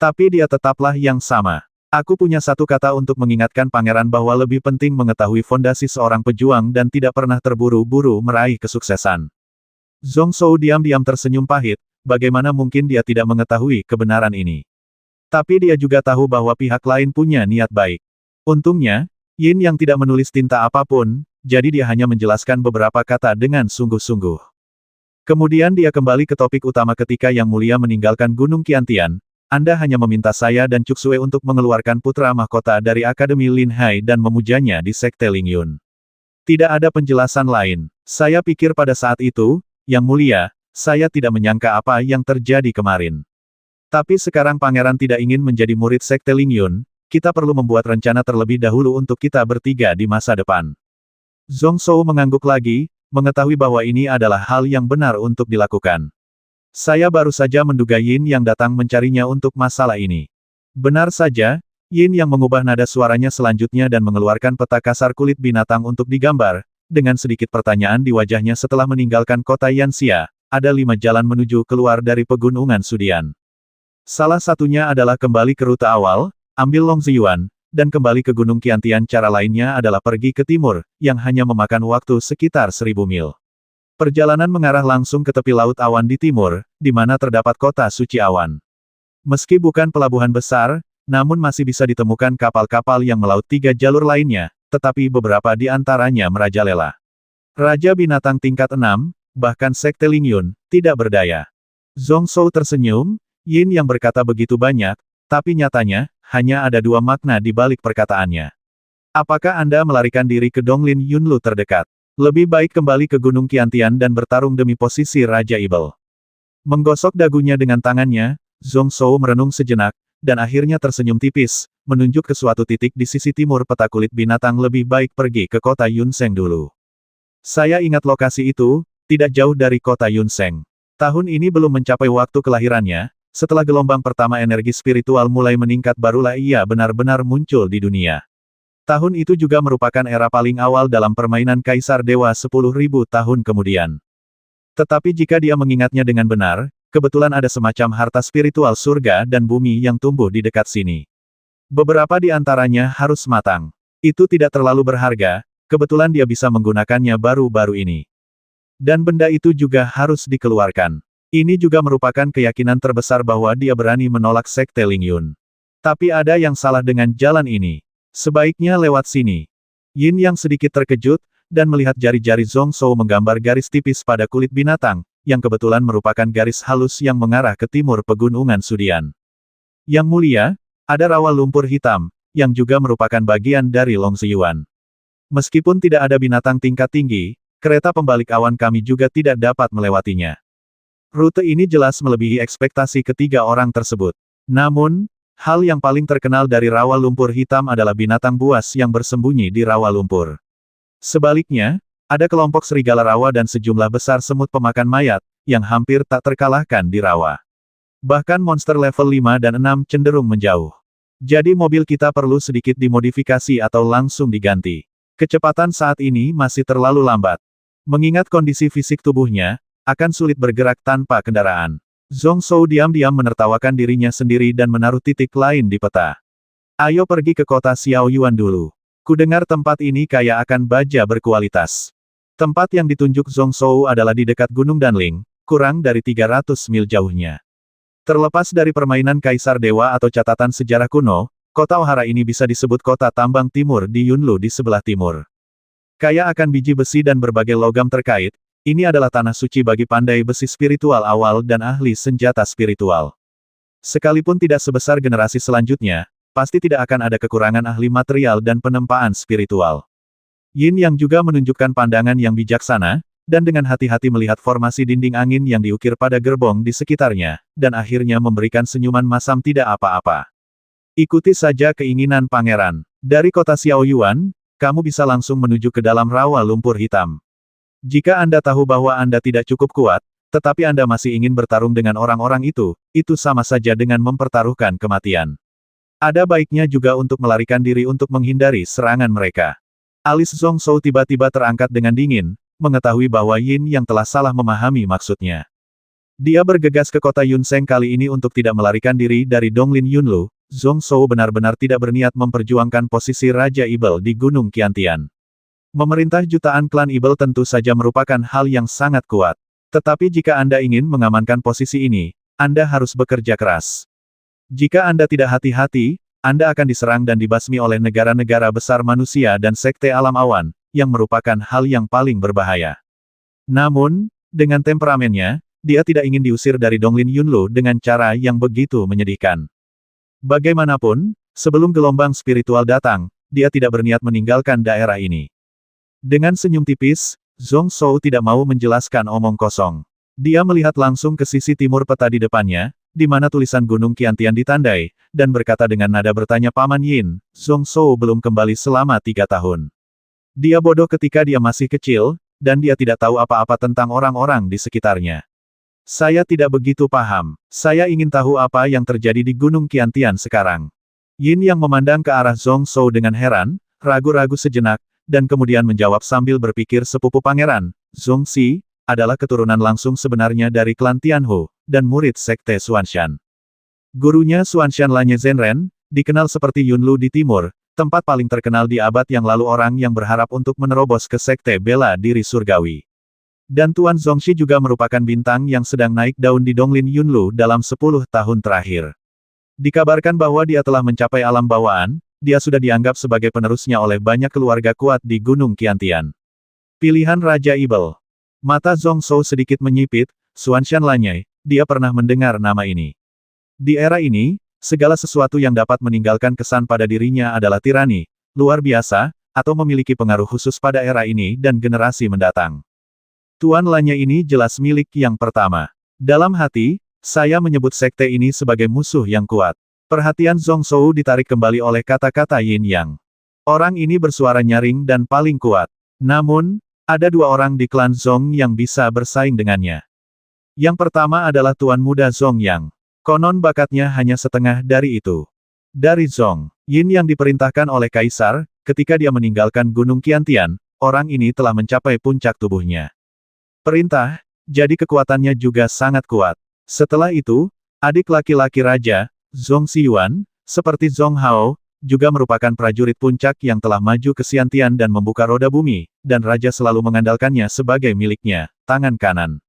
Tapi dia tetaplah yang sama. Aku punya satu kata untuk mengingatkan pangeran bahwa lebih penting mengetahui fondasi seorang pejuang dan tidak pernah terburu-buru meraih kesuksesan. Zhong Shou diam-diam tersenyum pahit, bagaimana mungkin dia tidak mengetahui kebenaran ini. Tapi dia juga tahu bahwa pihak lain punya niat baik. Untungnya, Yin yang tidak menulis tinta apapun, jadi dia hanya menjelaskan beberapa kata dengan sungguh-sungguh. Kemudian dia kembali ke topik utama ketika Yang Mulia meninggalkan Gunung Qiantian. Anda hanya meminta saya dan Cuksue untuk mengeluarkan putra mahkota dari Akademi Lin Hai dan memujanya di Sekte Lingyun. Tidak ada penjelasan lain. Saya pikir pada saat itu, Yang Mulia, saya tidak menyangka apa yang terjadi kemarin. Tapi sekarang pangeran tidak ingin menjadi murid Sekte Lingyun, kita perlu membuat rencana terlebih dahulu untuk kita bertiga di masa depan. Zhong Shou mengangguk lagi, mengetahui bahwa ini adalah hal yang benar untuk dilakukan. Saya baru saja menduga Yin yang datang mencarinya untuk masalah ini. Benar saja, Yin yang mengubah nada suaranya selanjutnya dan mengeluarkan peta kasar kulit binatang untuk digambar, dengan sedikit pertanyaan di wajahnya setelah meninggalkan kota Yanxia, ada 5 jalan menuju keluar dari pegunungan Sudian. Salah satunya adalah kembali ke rute awal, ambil Longziyuan, dan kembali ke Gunung Qiantian. Cara lainnya adalah pergi ke timur, yang hanya memakan waktu sekitar 1000 mil. Perjalanan mengarah langsung ke tepi Laut Awan di timur, di mana terdapat kota suci awan. Meski bukan pelabuhan besar, namun masih bisa ditemukan kapal-kapal yang melaut 3 jalur lainnya, tetapi beberapa di antaranya merajalela. Raja binatang tingkat 6, bahkan Sekte Lingyun, tidak berdaya. Zhong Shou tersenyum, Yin yang berkata begitu banyak, tapi nyatanya, hanya ada 2 makna di balik perkataannya. Apakah Anda melarikan diri ke Donglin Yunlu terdekat? Lebih baik kembali ke Gunung Qiantian dan bertarung demi posisi Raja Ibel. Menggosok dagunya dengan tangannya, Zhong Shou merenung sejenak, dan akhirnya tersenyum tipis, menunjuk ke suatu titik di sisi timur peta kulit binatang. Lebih baik pergi ke kota Yunseng dulu. Saya ingat lokasi itu, tidak jauh dari kota Yunseng. Tahun ini belum mencapai waktu kelahirannya, setelah gelombang pertama energi spiritual mulai meningkat barulah ia benar-benar muncul di dunia. Tahun itu juga merupakan era paling awal dalam permainan Kaisar Dewa 10.000 tahun kemudian. Tetapi jika dia mengingatnya dengan benar, kebetulan ada semacam harta spiritual surga dan bumi yang tumbuh di dekat sini. Beberapa di antaranya harus matang. Itu tidak terlalu berharga, kebetulan dia bisa menggunakannya baru-baru ini. Dan benda itu juga harus dikeluarkan. Ini juga merupakan keyakinan terbesar bahwa dia berani menolak Sekte Lingyun. Tapi ada yang salah dengan jalan ini. Sebaiknya lewat sini. Yin yang sedikit terkejut, dan melihat jari-jari Zhong Shou menggambar garis tipis pada kulit binatang, yang kebetulan merupakan garis halus yang mengarah ke timur pegunungan Sudian. Yang Mulia, ada rawa lumpur hitam, yang juga merupakan bagian dari Longziyuan. Meskipun tidak ada binatang tingkat tinggi, kereta pembalik awan kami juga tidak dapat melewatinya. Rute ini jelas melebihi ekspektasi ketiga orang tersebut. Namun, hal yang paling terkenal dari rawa lumpur hitam adalah binatang buas yang bersembunyi di rawa lumpur. Sebaliknya, ada kelompok serigala rawa dan sejumlah besar semut pemakan mayat, yang hampir tak terkalahkan di rawa. Bahkan monster level 5 dan 6 cenderung menjauh. Jadi mobil kita perlu sedikit dimodifikasi atau langsung diganti. Kecepatan saat ini masih terlalu lambat. Mengingat kondisi fisik tubuhnya, akan sulit bergerak tanpa kendaraan. Zhong Shou diam-diam menertawakan dirinya sendiri dan menaruh titik lain di peta. Ayo pergi ke kota Xiao Yuan dulu. Kudengar tempat ini kaya akan baja berkualitas. Tempat yang ditunjuk Zhong Shou adalah di dekat Gunung Danling, kurang dari 300 mil jauhnya. Terlepas dari permainan Kaisar Dewa atau catatan sejarah kuno, kota Ohara ini bisa disebut kota tambang timur di Yunlu di sebelah timur. Kaya akan biji besi dan berbagai logam terkait, ini adalah tanah suci bagi pandai besi spiritual awal dan ahli senjata spiritual. Sekalipun tidak sebesar generasi selanjutnya, pasti tidak akan ada kekurangan ahli material dan penempaan spiritual. Yin yang juga menunjukkan pandangan yang bijaksana, dan dengan hati-hati melihat formasi dinding angin yang diukir pada gerbong di sekitarnya, dan akhirnya memberikan senyuman masam tidak apa-apa. Ikuti saja keinginan pangeran. Dari kota Xiao Yuan, kamu bisa langsung menuju ke dalam rawa lumpur hitam. Jika Anda tahu bahwa Anda tidak cukup kuat, tetapi Anda masih ingin bertarung dengan orang-orang itu sama saja dengan mempertaruhkan kematian. Ada baiknya juga untuk melarikan diri untuk menghindari serangan mereka. Alis Zhong Zhou tiba-tiba terangkat dengan dingin, mengetahui bahwa Yin yang telah salah memahami maksudnya. Dia bergegas ke kota Yunseng kali ini untuk tidak melarikan diri dari Donglin Yunlu. Zhong Zhou benar-benar tidak berniat memperjuangkan posisi Raja Ibel di Gunung Qiantian. Memerintah jutaan klan Ibel tentu saja merupakan hal yang sangat kuat. Tetapi jika Anda ingin mengamankan posisi ini, Anda harus bekerja keras. Jika Anda tidak hati-hati, Anda akan diserang dan dibasmi oleh negara-negara besar manusia dan sekte alam awan, yang merupakan hal yang paling berbahaya. Namun, dengan temperamennya, dia tidak ingin diusir dari Donglin Yunlu dengan cara yang begitu menyedihkan. Bagaimanapun, sebelum gelombang spiritual datang, dia tidak berniat meninggalkan daerah ini. Dengan senyum tipis, Zhong Zhou tidak mau menjelaskan omong kosong. Dia melihat langsung ke sisi timur peta di depannya, di mana tulisan Gunung Qiantian ditandai, dan berkata dengan nada bertanya Paman Yin, Zhong Zhou belum kembali selama 3 tahun. Dia bodoh ketika dia masih kecil, dan dia tidak tahu apa-apa tentang orang-orang di sekitarnya. Saya tidak begitu paham. Saya ingin tahu apa yang terjadi di Gunung Qiantian sekarang. Yin yang memandang ke arah Zhong Zhou dengan heran, ragu-ragu sejenak, dan kemudian menjawab sambil berpikir sepupu pangeran, Zhong Xi, adalah keturunan langsung sebenarnya dari klan Tianhu, dan murid sekte Xuanshan. Gurunya Xuanshan Lanye Zhenren, dikenal seperti Yunlu di timur, tempat paling terkenal di abad yang lalu orang yang berharap untuk menerobos ke sekte bela diri surgawi. Dan Tuan Zhongxi juga merupakan bintang yang sedang naik daun di Donglin Yunlu dalam 10 tahun terakhir. Dikabarkan bahwa dia telah mencapai alam bawaan, dia sudah dianggap sebagai penerusnya oleh banyak keluarga kuat di Gunung Qiantian. Pilihan Raja Ibel. Mata Zhong Zhou sedikit menyipit, Xuanshan Lanye, dia pernah mendengar nama ini. Di era ini, segala sesuatu yang dapat meninggalkan kesan pada dirinya adalah tirani, luar biasa, atau memiliki pengaruh khusus pada era ini dan generasi mendatang. Tuan Lanye ini jelas milik yang pertama. Dalam hati, saya menyebut sekte ini sebagai musuh yang kuat. Perhatian Zhong Zhou ditarik kembali oleh kata-kata Yin Yang. Orang ini bersuara nyaring dan paling kuat. Namun, ada 2 orang di klan Zhong yang bisa bersaing dengannya. Yang pertama adalah Tuan Muda Zhong Yang. Konon bakatnya hanya setengah dari itu. Dari Zhong, Yin yang diperintahkan oleh Kaisar, ketika dia meninggalkan Gunung Qiantian, orang ini telah mencapai puncak tubuhnya. Perintah, jadi kekuatannya juga sangat kuat. Setelah itu, adik laki-laki raja, Zhong Xiyuan, seperti Zhong Hao, juga merupakan prajurit puncak yang telah maju ke Xiantian dan membuka roda bumi, dan raja selalu mengandalkannya sebagai miliknya, tangan kanan.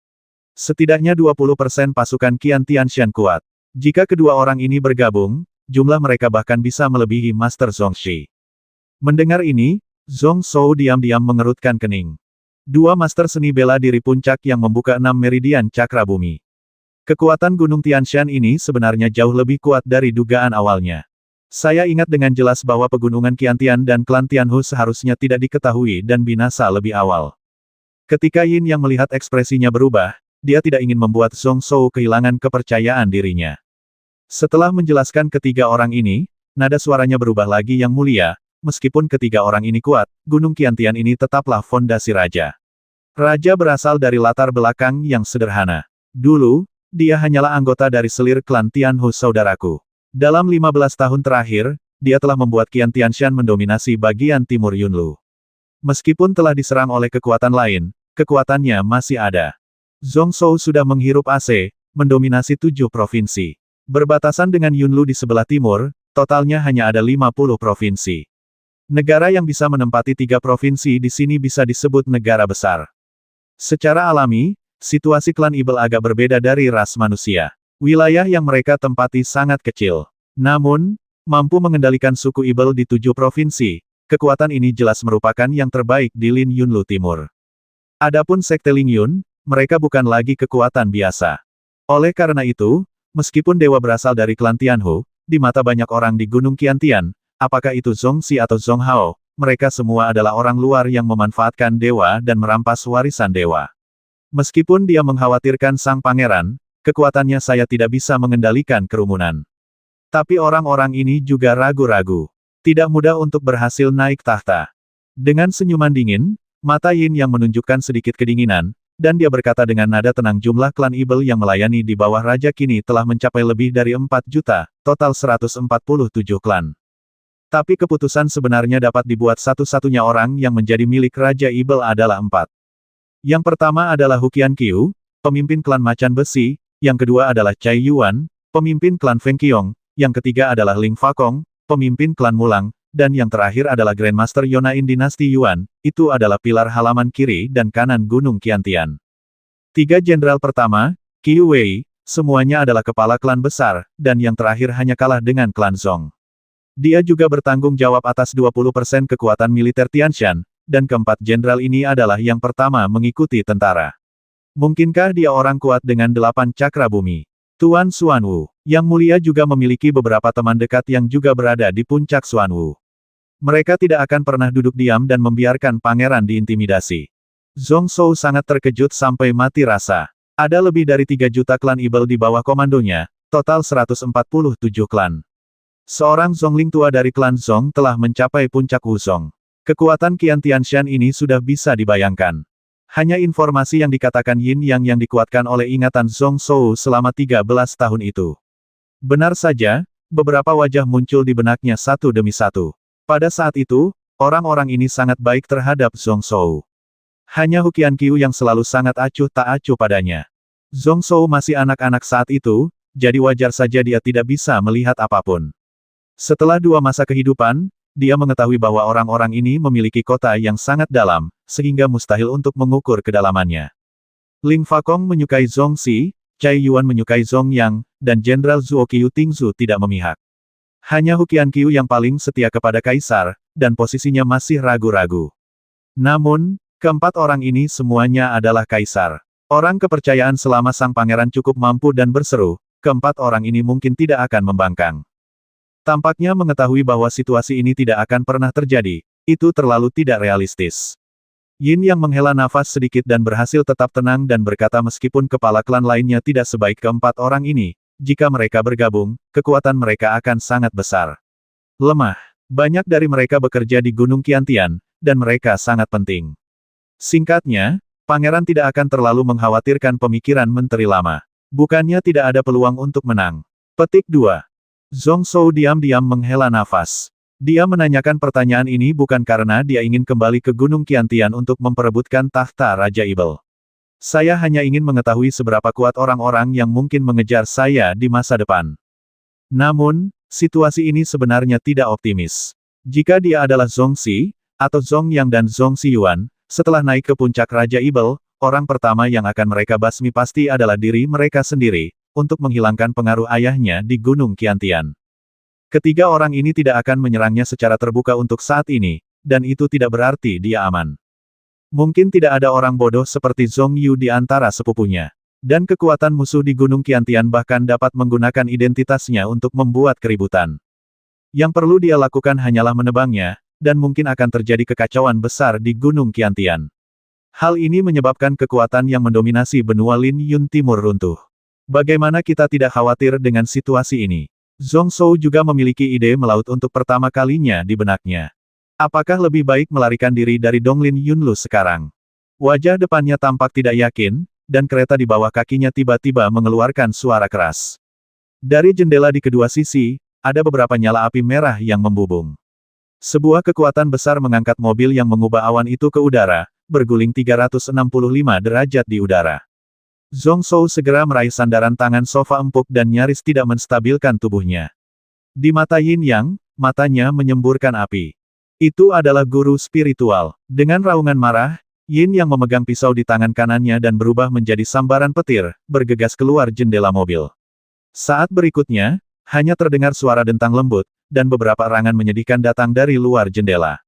Setidaknya 20% pasukan Qiantianshan kuat. Jika kedua orang ini bergabung, jumlah mereka bahkan bisa melebihi Master Zhongxi. Mendengar ini, Zhong Zhou diam-diam mengerutkan kening. 2 master seni bela diri puncak yang membuka 6 meridian cakra bumi. Kekuatan Gunung Tianshan ini sebenarnya jauh lebih kuat dari dugaan awalnya. Saya ingat dengan jelas bahwa pegunungan Qiantian dan klan Tianhu seharusnya tidak diketahui dan binasa lebih awal. Ketika Yin yang melihat ekspresinya berubah, dia tidak ingin membuat Zhong Zhou kehilangan kepercayaan dirinya. Setelah menjelaskan ketiga orang ini, nada suaranya berubah lagi yang mulia, meskipun ketiga orang ini kuat, Gunung Qiantian ini tetaplah fondasi raja. Raja berasal dari latar belakang yang sederhana. Dulu, dia hanyalah anggota dari selir klan Tianhu saudaraku. Dalam 15 tahun terakhir, dia telah membuat Qiantianshan mendominasi bagian timur Yunlu. Meskipun telah diserang oleh kekuatan lain, kekuatannya masih ada. Zhong Zhou sudah menghirup AC, mendominasi 7 provinsi. Berbatasan dengan Yunlu di sebelah timur, totalnya hanya ada 50 provinsi. Negara yang bisa menempati 3 provinsi di sini bisa disebut negara besar. Secara alami, situasi klan Ibel agak berbeda dari ras manusia. Wilayah yang mereka tempati sangat kecil. Namun, mampu mengendalikan suku Ibel di 7 provinsi, kekuatan ini jelas merupakan yang terbaik di Lin Yunlu Timur. Adapun sekte Ling Yun, mereka bukan lagi kekuatan biasa. Oleh karena itu, meskipun dewa berasal dari klan Tianhu, di mata banyak orang di Gunung Qiantian, apakah itu Zhongxi atau Zhong Hao, mereka semua adalah orang luar yang memanfaatkan dewa dan merampas warisan dewa. Meskipun dia mengkhawatirkan sang pangeran, kekuatannya saya tidak bisa mengendalikan kerumunan. Tapi orang-orang ini juga ragu-ragu. Tidak mudah untuk berhasil naik tahta. Dengan senyuman dingin, Mata Yin yang menunjukkan sedikit kedinginan, dan dia berkata dengan nada tenang jumlah klan Ibel yang melayani di bawah Raja kini telah mencapai lebih dari 4 juta, total 147 klan. Tapi keputusan sebenarnya dapat dibuat satu-satunya orang yang menjadi milik Raja Ibel adalah 4. Yang pertama adalah Huqian Qiu, pemimpin klan Macan Besi, yang kedua adalah Cai Yuan, pemimpin klan Feng Qiong, yang ketiga adalah Ling Fakong, pemimpin klan Mulang, dan yang terakhir adalah Grandmaster Yonain dinasti Yuan, itu adalah pilar halaman kiri dan kanan Gunung Qiantian. 3 jenderal pertama, Qiu Wei, semuanya adalah kepala klan besar, dan yang terakhir hanya kalah dengan klan Zhong. Dia juga bertanggung jawab atas 20% kekuatan militer Tianshan, dan keempat jenderal ini adalah yang pertama mengikuti tentara. Mungkinkah dia orang kuat dengan 8 cakra bumi? Tuan Xuanwu, yang mulia juga memiliki beberapa teman dekat yang juga berada di puncak Xuanwu. Mereka tidak akan pernah duduk diam dan membiarkan pangeran diintimidasi. Zhong Shou sangat terkejut sampai mati rasa. Ada lebih dari 3 juta klan Ibel di bawah komandonya, total 147 klan. Seorang Zhongling tua dari klan Zhong telah mencapai puncak Wuzong. Kekuatan Qian Tianshan ini sudah bisa dibayangkan. Hanya informasi yang dikatakan Yin Yang yang dikuatkan oleh ingatan Zhong Shou selama 13 tahun itu. Benar saja, beberapa wajah muncul di benaknya satu demi satu. Pada saat itu, orang-orang ini sangat baik terhadap Zhong Shou. Hanya Huqian Qiu yang selalu sangat acuh tak acuh padanya. Zhong Shou masih anak-anak saat itu, jadi wajar saja dia tidak bisa melihat apapun. Setelah 2 masa kehidupan, dia mengetahui bahwa orang-orang ini memiliki kota yang sangat dalam, sehingga mustahil untuk mengukur kedalamannya. Ling Fakong menyukai Zhong Xi, Cai Yuan menyukai Zhong Yang, dan Jenderal Zuo Qiu Tingzu tidak memihak. Hanya Huqian Qiu yang paling setia kepada kaisar, dan posisinya masih ragu-ragu. Namun, keempat orang ini semuanya adalah kaisar. Orang kepercayaan selama sang pangeran cukup mampu dan berseru, keempat orang ini mungkin tidak akan membangkang. Tampaknya mengetahui bahwa situasi ini tidak akan pernah terjadi, itu terlalu tidak realistis. Yin Yang menghela nafas sedikit dan berhasil tetap tenang dan berkata meskipun kepala klan lainnya tidak sebaik keempat orang ini, jika mereka bergabung, kekuatan mereka akan sangat besar. Lemah. Banyak dari mereka bekerja di Gunung Qiantian, dan mereka sangat penting. Singkatnya, pangeran tidak akan terlalu mengkhawatirkan pemikiran menteri lama. Bukannya tidak ada peluang untuk menang. Petik 2. Zhong Shou diam-diam menghela nafas. Dia menanyakan pertanyaan ini bukan karena dia ingin kembali ke Gunung Qiantian untuk memperebutkan tahta Raja Ibel. Saya hanya ingin mengetahui seberapa kuat orang-orang yang mungkin mengejar saya di masa depan. Namun, situasi ini sebenarnya tidak optimis. Jika dia adalah Zhong Xi, atau Zhong Yang dan Zhong Xiyuan, setelah naik ke puncak Raja Ibel, orang pertama yang akan mereka basmi pasti adalah diri mereka sendiri, untuk menghilangkan pengaruh ayahnya di Gunung Qiantian. Ketiga orang ini tidak akan menyerangnya secara terbuka untuk saat ini, dan itu tidak berarti dia aman. Mungkin tidak ada orang bodoh seperti Zhong Yu di antara sepupunya. Dan kekuatan musuh di Gunung Qiantian bahkan dapat menggunakan identitasnya untuk membuat keributan. Yang perlu dia lakukan hanyalah menebangnya, dan mungkin akan terjadi kekacauan besar di Gunung Qiantian. Hal ini menyebabkan kekuatan yang mendominasi benua Lin Yun Timur runtuh. Bagaimana kita tidak khawatir dengan situasi ini? Zhong Shou juga memiliki ide melaut untuk pertama kalinya di benaknya. Apakah lebih baik melarikan diri dari Donglin Yunlu sekarang? Wajah depannya tampak tidak yakin, dan kereta di bawah kakinya tiba-tiba mengeluarkan suara keras. Dari jendela di kedua sisi, ada beberapa nyala api merah yang membubung. Sebuah kekuatan besar mengangkat mobil yang mengubah awan itu ke udara, berguling 365 derajat di udara. Zhong Shou segera meraih sandaran tangan sofa empuk dan nyaris tidak menstabilkan tubuhnya. Di mata Yin Yang, matanya menyemburkan api. Itu adalah guru spiritual. Dengan raungan marah, Yin Yang memegang pisau di tangan kanannya dan berubah menjadi sambaran petir, bergegas keluar jendela mobil. Saat berikutnya, hanya terdengar suara dentang lembut, dan beberapa erangan menyedihkan datang dari luar jendela.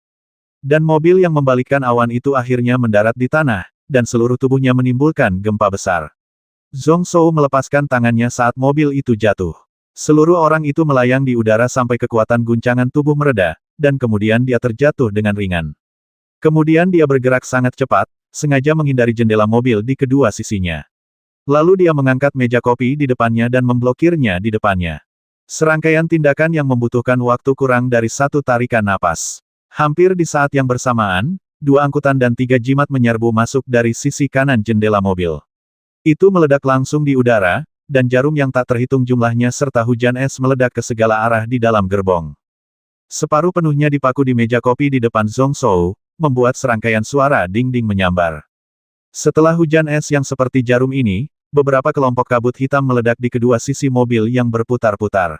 Dan mobil yang membalikkan awan itu akhirnya mendarat di tanah, dan seluruh tubuhnya menimbulkan gempa besar. Zhong Shou melepaskan tangannya saat mobil itu jatuh. Seluruh orang itu melayang di udara sampai kekuatan guncangan tubuh mereda, dan kemudian dia terjatuh dengan ringan. Kemudian dia bergerak sangat cepat, sengaja menghindari jendela mobil di kedua sisinya. Lalu dia mengangkat meja kopi di depannya dan memblokirnya di depannya. Serangkaian tindakan yang membutuhkan waktu kurang dari 1 tarikan napas. Hampir di saat yang bersamaan, 2 angkutan dan 3 jimat menyerbu masuk dari sisi kanan jendela mobil. Itu meledak langsung di udara, dan jarum yang tak terhitung jumlahnya serta hujan es meledak ke segala arah di dalam gerbong. Separuh penuhnya dipaku di meja kopi di depan Zhong Zhou, membuat serangkaian suara ding-ding menyambar. Setelah hujan es yang seperti jarum ini, beberapa kelompok kabut hitam meledak di kedua sisi mobil yang berputar-putar.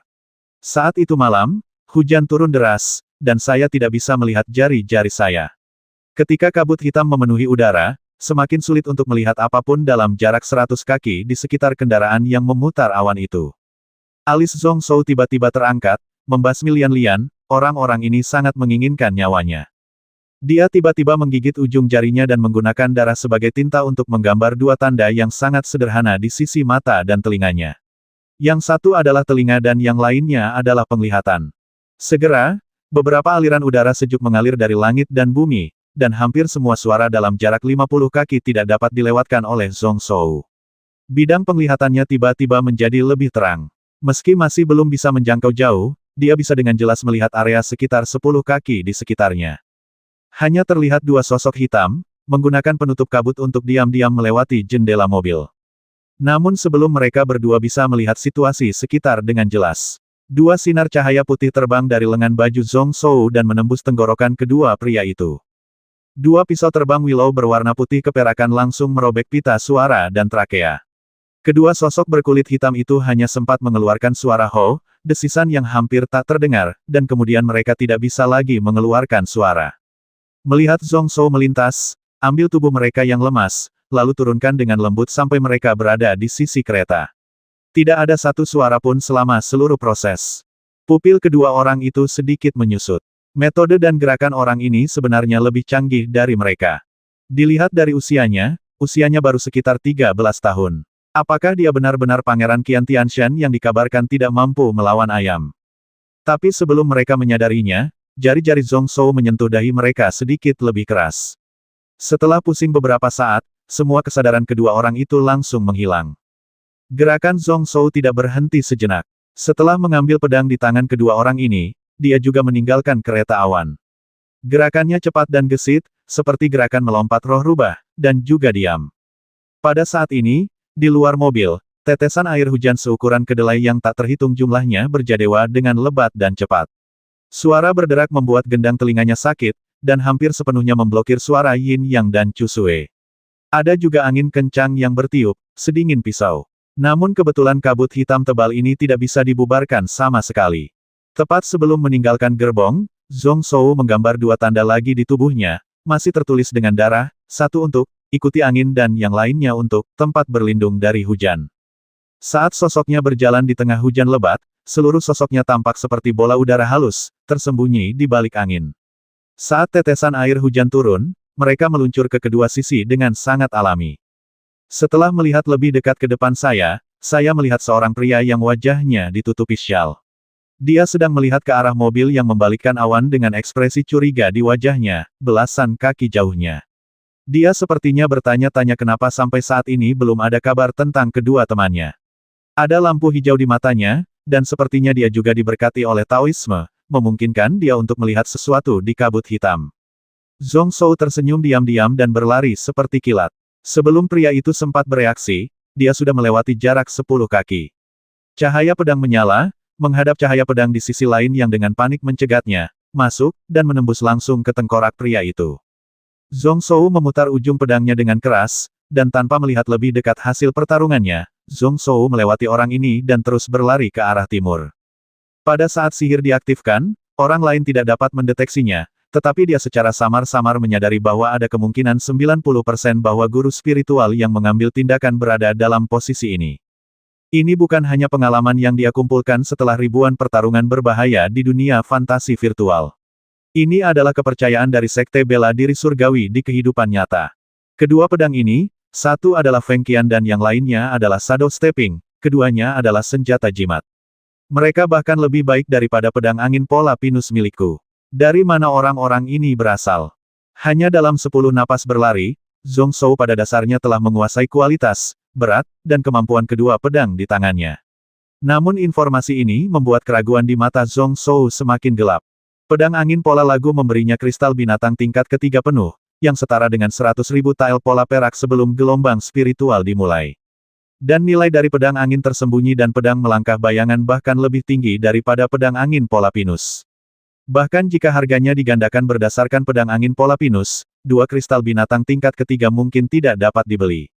Saat itu malam, hujan turun deras, dan saya tidak bisa melihat jari-jari saya. Ketika kabut hitam memenuhi udara, semakin sulit untuk melihat apapun dalam jarak 100 kaki di sekitar kendaraan yang memutar awan itu. Alis Zhong Zhou tiba-tiba terangkat, membasmi lian-lian, orang-orang ini sangat menginginkan nyawanya. Dia tiba-tiba menggigit ujung jarinya dan menggunakan darah sebagai tinta untuk menggambar 2 tanda yang sangat sederhana di sisi mata dan telinganya. Yang satu adalah telinga dan yang lainnya adalah penglihatan. Segera, beberapa aliran udara sejuk mengalir dari langit dan bumi, dan hampir semua suara dalam jarak 50 kaki tidak dapat dilewatkan oleh Zhong Zhou. Bidang penglihatannya tiba-tiba menjadi lebih terang. Meski masih belum bisa menjangkau jauh, dia bisa dengan jelas melihat area sekitar 10 kaki di sekitarnya. Hanya terlihat 2 sosok hitam, menggunakan penutup kabut untuk diam-diam melewati jendela mobil. Namun sebelum mereka berdua bisa melihat situasi sekitar dengan jelas, 2 sinar cahaya putih terbang dari lengan baju Zhong Zhou dan menembus tenggorokan kedua pria itu. 2 pisau terbang Willow berwarna putih keperakan langsung merobek pita suara dan trakea. Kedua sosok berkulit hitam itu hanya sempat mengeluarkan suara ho, desisan yang hampir tak terdengar, dan kemudian mereka tidak bisa lagi mengeluarkan suara. Melihat Zhong Zhou melintas, ambil tubuh mereka yang lemas, lalu turunkan dengan lembut sampai mereka berada di sisi kereta. Tidak ada satu suara pun selama seluruh proses. Pupil kedua orang itu sedikit menyusut. Metode dan gerakan orang ini sebenarnya lebih canggih dari mereka. Dilihat dari usianya baru sekitar 13 tahun. Apakah dia benar-benar Pangeran Qian Tianshan yang dikabarkan tidak mampu melawan ayam? Tapi sebelum mereka menyadarinya, jari-jari Zhong Zhou menyentuh dahi mereka sedikit lebih keras. Setelah pusing beberapa saat, semua kesadaran kedua orang itu langsung menghilang. Gerakan Zhong Zhou tidak berhenti sejenak. Setelah mengambil pedang di tangan kedua orang ini, dia juga meninggalkan kereta awan. Gerakannya cepat dan gesit, seperti gerakan melompat roh rubah, dan juga diam. Pada saat ini, di luar mobil, tetesan air hujan seukuran kedelai yang tak terhitung jumlahnya berjadewa dengan lebat dan cepat. Suara berderak membuat gendang telinganya sakit, dan hampir sepenuhnya memblokir suara Yin Yang dan Chu Sue. Ada juga angin kencang yang bertiup, sedingin pisau. Namun kebetulan kabut hitam tebal ini tidak bisa dibubarkan sama sekali. Tepat sebelum meninggalkan gerbong, Zhong Zhou menggambar 2 tanda lagi di tubuhnya, masih tertulis dengan darah, satu untuk, ikuti angin dan yang lainnya untuk, tempat berlindung dari hujan. Saat sosoknya berjalan di tengah hujan lebat, seluruh sosoknya tampak seperti bola udara halus, tersembunyi di balik angin. Saat tetesan air hujan turun, mereka meluncur ke kedua sisi dengan sangat alami. Setelah melihat lebih dekat ke depan saya melihat seorang pria yang wajahnya ditutupi syal. Dia sedang melihat ke arah mobil yang membalikkan awan dengan ekspresi curiga di wajahnya, belasan kaki jauhnya. Dia sepertinya bertanya-tanya kenapa sampai saat ini belum ada kabar tentang kedua temannya. Ada lampu hijau di matanya, dan sepertinya dia juga diberkati oleh Taoisme, memungkinkan dia untuk melihat sesuatu di kabut hitam. Zhong Zhou tersenyum diam-diam dan berlari seperti kilat. Sebelum pria itu sempat bereaksi, dia sudah melewati jarak 10 kaki. Cahaya pedang menyala, menghadap cahaya pedang di sisi lain yang dengan panik mencegatnya, masuk, dan menembus langsung ke tengkorak pria itu. Zhong Zhou memutar ujung pedangnya dengan keras, dan tanpa melihat lebih dekat hasil pertarungannya, Zhong Zhou melewati orang ini dan terus berlari ke arah timur. Pada saat sihir diaktifkan, orang lain tidak dapat mendeteksinya, tetapi dia secara samar-samar menyadari bahwa ada kemungkinan 90% bahwa guru spiritual yang mengambil tindakan berada dalam posisi ini. Ini bukan hanya pengalaman yang dia kumpulkan setelah ribuan pertarungan berbahaya di dunia fantasi virtual. Ini adalah kepercayaan dari sekte bela diri surgawi di kehidupan nyata. Kedua pedang ini, satu adalah Feng Qian dan yang lainnya adalah Shadow Stepping, keduanya adalah senjata jimat. Mereka bahkan lebih baik daripada pedang angin pola pinus milikku. Dari mana orang-orang ini berasal? Hanya dalam 10 napas berlari, Zhong Zhou pada dasarnya telah menguasai kualitas, berat, dan kemampuan kedua pedang di tangannya. Namun informasi ini membuat keraguan di mata Zhong Zhou semakin gelap. Pedang angin pola lagu memberinya kristal binatang tingkat ketiga penuh, yang setara dengan 100.000 tael pola perak sebelum gelombang spiritual dimulai. Dan nilai dari pedang angin tersembunyi dan pedang melangkah bayangan bahkan lebih tinggi daripada pedang angin pola pinus. Bahkan jika harganya digandakan berdasarkan pedang angin pola pinus, 2 kristal binatang tingkat ketiga mungkin tidak dapat dibeli.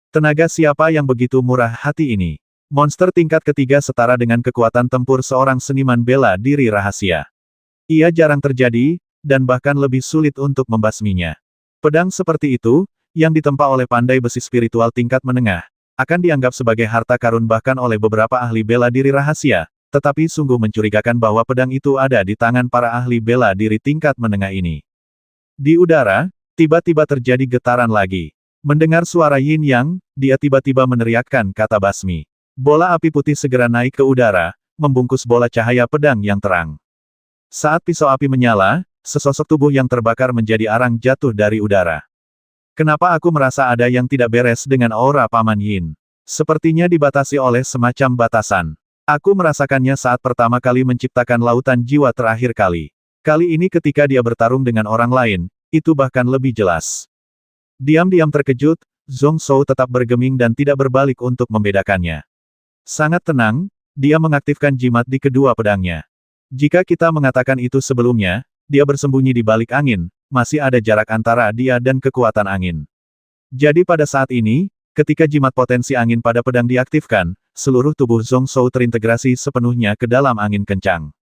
Tenaga siapa yang begitu murah hati ini? Monster tingkat ketiga setara dengan kekuatan tempur seorang seniman bela diri rahasia. Ia jarang terjadi, dan bahkan lebih sulit untuk membasminya. Pedang seperti itu, yang ditempa oleh pandai besi spiritual tingkat menengah, akan dianggap sebagai harta karun bahkan oleh beberapa ahli bela diri rahasia, tetapi sungguh mencurigakan bahwa pedang itu ada di tangan para ahli bela diri tingkat menengah ini. Di udara, tiba-tiba terjadi getaran lagi. Mendengar suara yin yang, dia tiba-tiba meneriakkan kata basmi. Bola api putih segera naik ke udara, membungkus bola cahaya pedang yang terang. Saat pisau api menyala, sesosok tubuh yang terbakar menjadi arang jatuh dari udara. Kenapa aku merasa ada yang tidak beres dengan aura Paman Yin? Sepertinya dibatasi oleh semacam batasan. Aku merasakannya saat pertama kali menciptakan lautan jiwa terakhir kali. Kali ini ketika dia bertarung dengan orang lain, itu bahkan lebih jelas. Diam-diam terkejut, Zhong Shou tetap bergeming dan tidak berbalik untuk membedakannya. Sangat tenang, dia mengaktifkan jimat di kedua pedangnya. Jika kita mengatakan itu sebelumnya, dia bersembunyi di balik angin, masih ada jarak antara dia dan kekuatan angin. Jadi pada saat ini, ketika jimat potensi angin pada pedang diaktifkan, seluruh tubuh Zhong Shou terintegrasi sepenuhnya ke dalam angin kencang.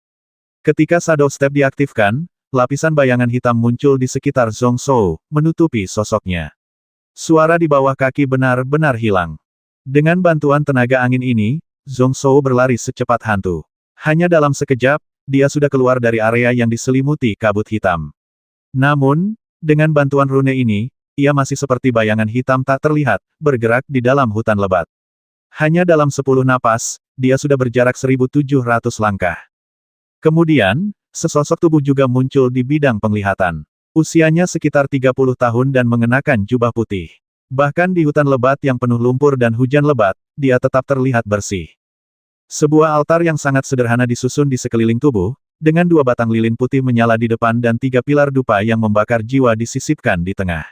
Ketika Shadow Step diaktifkan, lapisan bayangan hitam muncul di sekitar Zhong Shou, menutupi sosoknya. Suara di bawah kaki benar-benar hilang. Dengan bantuan tenaga angin ini, Zhong Shou berlari secepat hantu. Hanya dalam sekejap, dia sudah keluar dari area yang diselimuti kabut hitam. Namun, dengan bantuan rune ini, ia masih seperti bayangan hitam tak terlihat, bergerak di dalam hutan lebat. Hanya dalam 10 napas, dia sudah berjarak 1.700 langkah. Kemudian, sesosok tubuh juga muncul di bidang penglihatan. Usianya sekitar 30 tahun dan mengenakan jubah putih. Bahkan di hutan lebat yang penuh lumpur dan hujan lebat, dia tetap terlihat bersih. Sebuah altar yang sangat sederhana disusun di sekeliling tubuh, dengan 2 batang lilin putih menyala di depan dan 3 pilar dupa yang membakar jiwa disisipkan di tengah.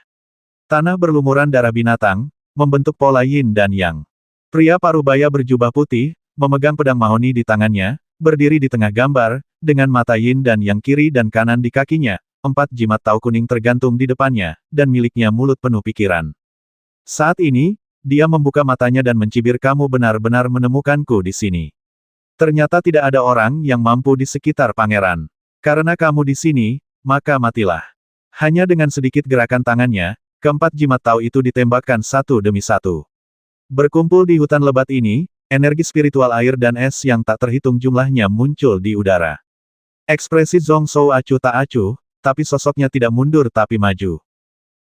Tanah berlumuran darah binatang, membentuk pola yin dan yang. Pria parubaya berjubah putih, memegang pedang mahoni di tangannya, berdiri di tengah gambar, dengan mata yin dan yang kiri dan kanan di kakinya, 4 jimat tau kuning tergantung di depannya, dan miliknya mulut penuh pikiran. Saat ini, dia membuka matanya dan mencibir, kamu benar-benar menemukanku di sini. Ternyata tidak ada orang yang mampu di sekitar pangeran. Karena kamu di sini, maka matilah. Hanya dengan sedikit gerakan tangannya, keempat jimat tau itu ditembakkan satu demi satu. Berkumpul di hutan lebat ini, energi spiritual air dan es yang tak terhitung jumlahnya muncul di udara. Ekspresi Zhong Shou acuh tak acuh, tapi sosoknya tidak mundur tapi maju.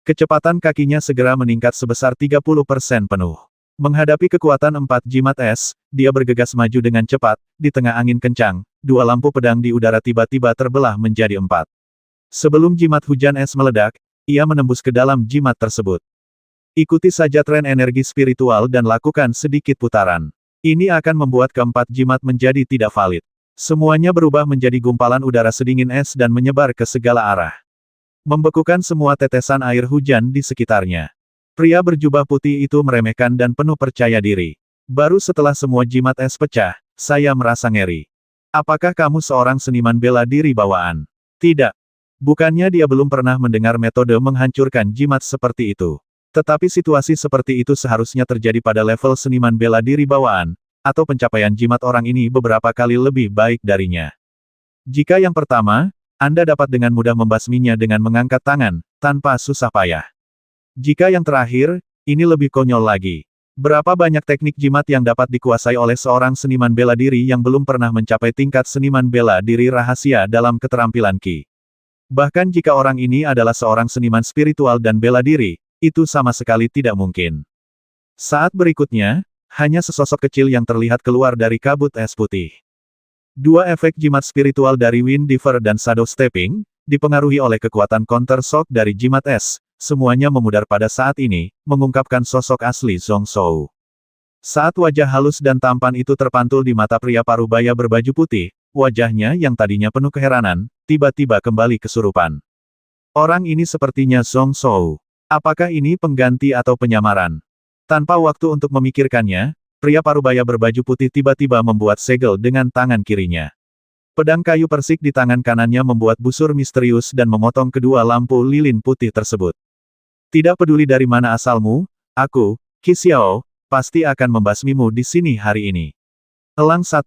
Kecepatan kakinya segera meningkat sebesar 30% penuh. Menghadapi kekuatan 4 jimat es, dia bergegas maju dengan cepat, di tengah angin kencang, 2 lampu pedang di udara tiba-tiba terbelah menjadi 4. Sebelum jimat hujan es meledak, ia menembus ke dalam jimat tersebut. Ikuti saja tren energi spiritual dan lakukan sedikit putaran. Ini akan membuat keempat jimat menjadi tidak valid. Semuanya berubah menjadi gumpalan udara sedingin es dan menyebar ke segala arah. Membekukan semua tetesan air hujan di sekitarnya. Pria berjubah putih itu meremehkan dan penuh percaya diri. Baru setelah semua jimat es pecah, saya merasa ngeri. Apakah kamu seorang seniman bela diri bawaan? Tidak. Bukannya dia belum pernah mendengar metode menghancurkan jimat seperti itu. Tetapi situasi seperti itu seharusnya terjadi pada level seniman bela diri bawaan, atau pencapaian jimat orang ini beberapa kali lebih baik darinya. Jika yang pertama, Anda dapat dengan mudah membasminya dengan mengangkat tangan, tanpa susah payah. Jika yang terakhir, ini lebih konyol lagi. Berapa banyak teknik jimat yang dapat dikuasai oleh seorang seniman bela diri yang belum pernah mencapai tingkat seniman bela diri rahasia dalam keterampilan Qi. Bahkan jika orang ini adalah seorang seniman spiritual dan bela diri, itu sama sekali tidak mungkin. Saat berikutnya, hanya sesosok kecil yang terlihat keluar dari kabut es putih. 2 efek jimat spiritual dari Wind Diver dan Shadow Stepping, dipengaruhi oleh kekuatan counter shock dari jimat es, semuanya memudar pada saat ini, mengungkapkan sosok asli Zhong Shou. Saat wajah halus dan tampan itu terpantul di mata pria parubaya berbaju putih, wajahnya yang tadinya penuh keheranan, tiba-tiba kembali kesurupan. Orang ini sepertinya Zhong Zhou. Apakah ini pengganti atau penyamaran? Tanpa waktu untuk memikirkannya, pria parubaya berbaju putih tiba-tiba membuat segel dengan tangan kirinya. Pedang kayu persik di tangan kanannya membuat busur misterius dan memotong kedua lampu lilin putih tersebut. Tidak peduli dari mana asalmu, aku, Qi Xiao, pasti akan membasmimu di sini hari ini. Elang 1,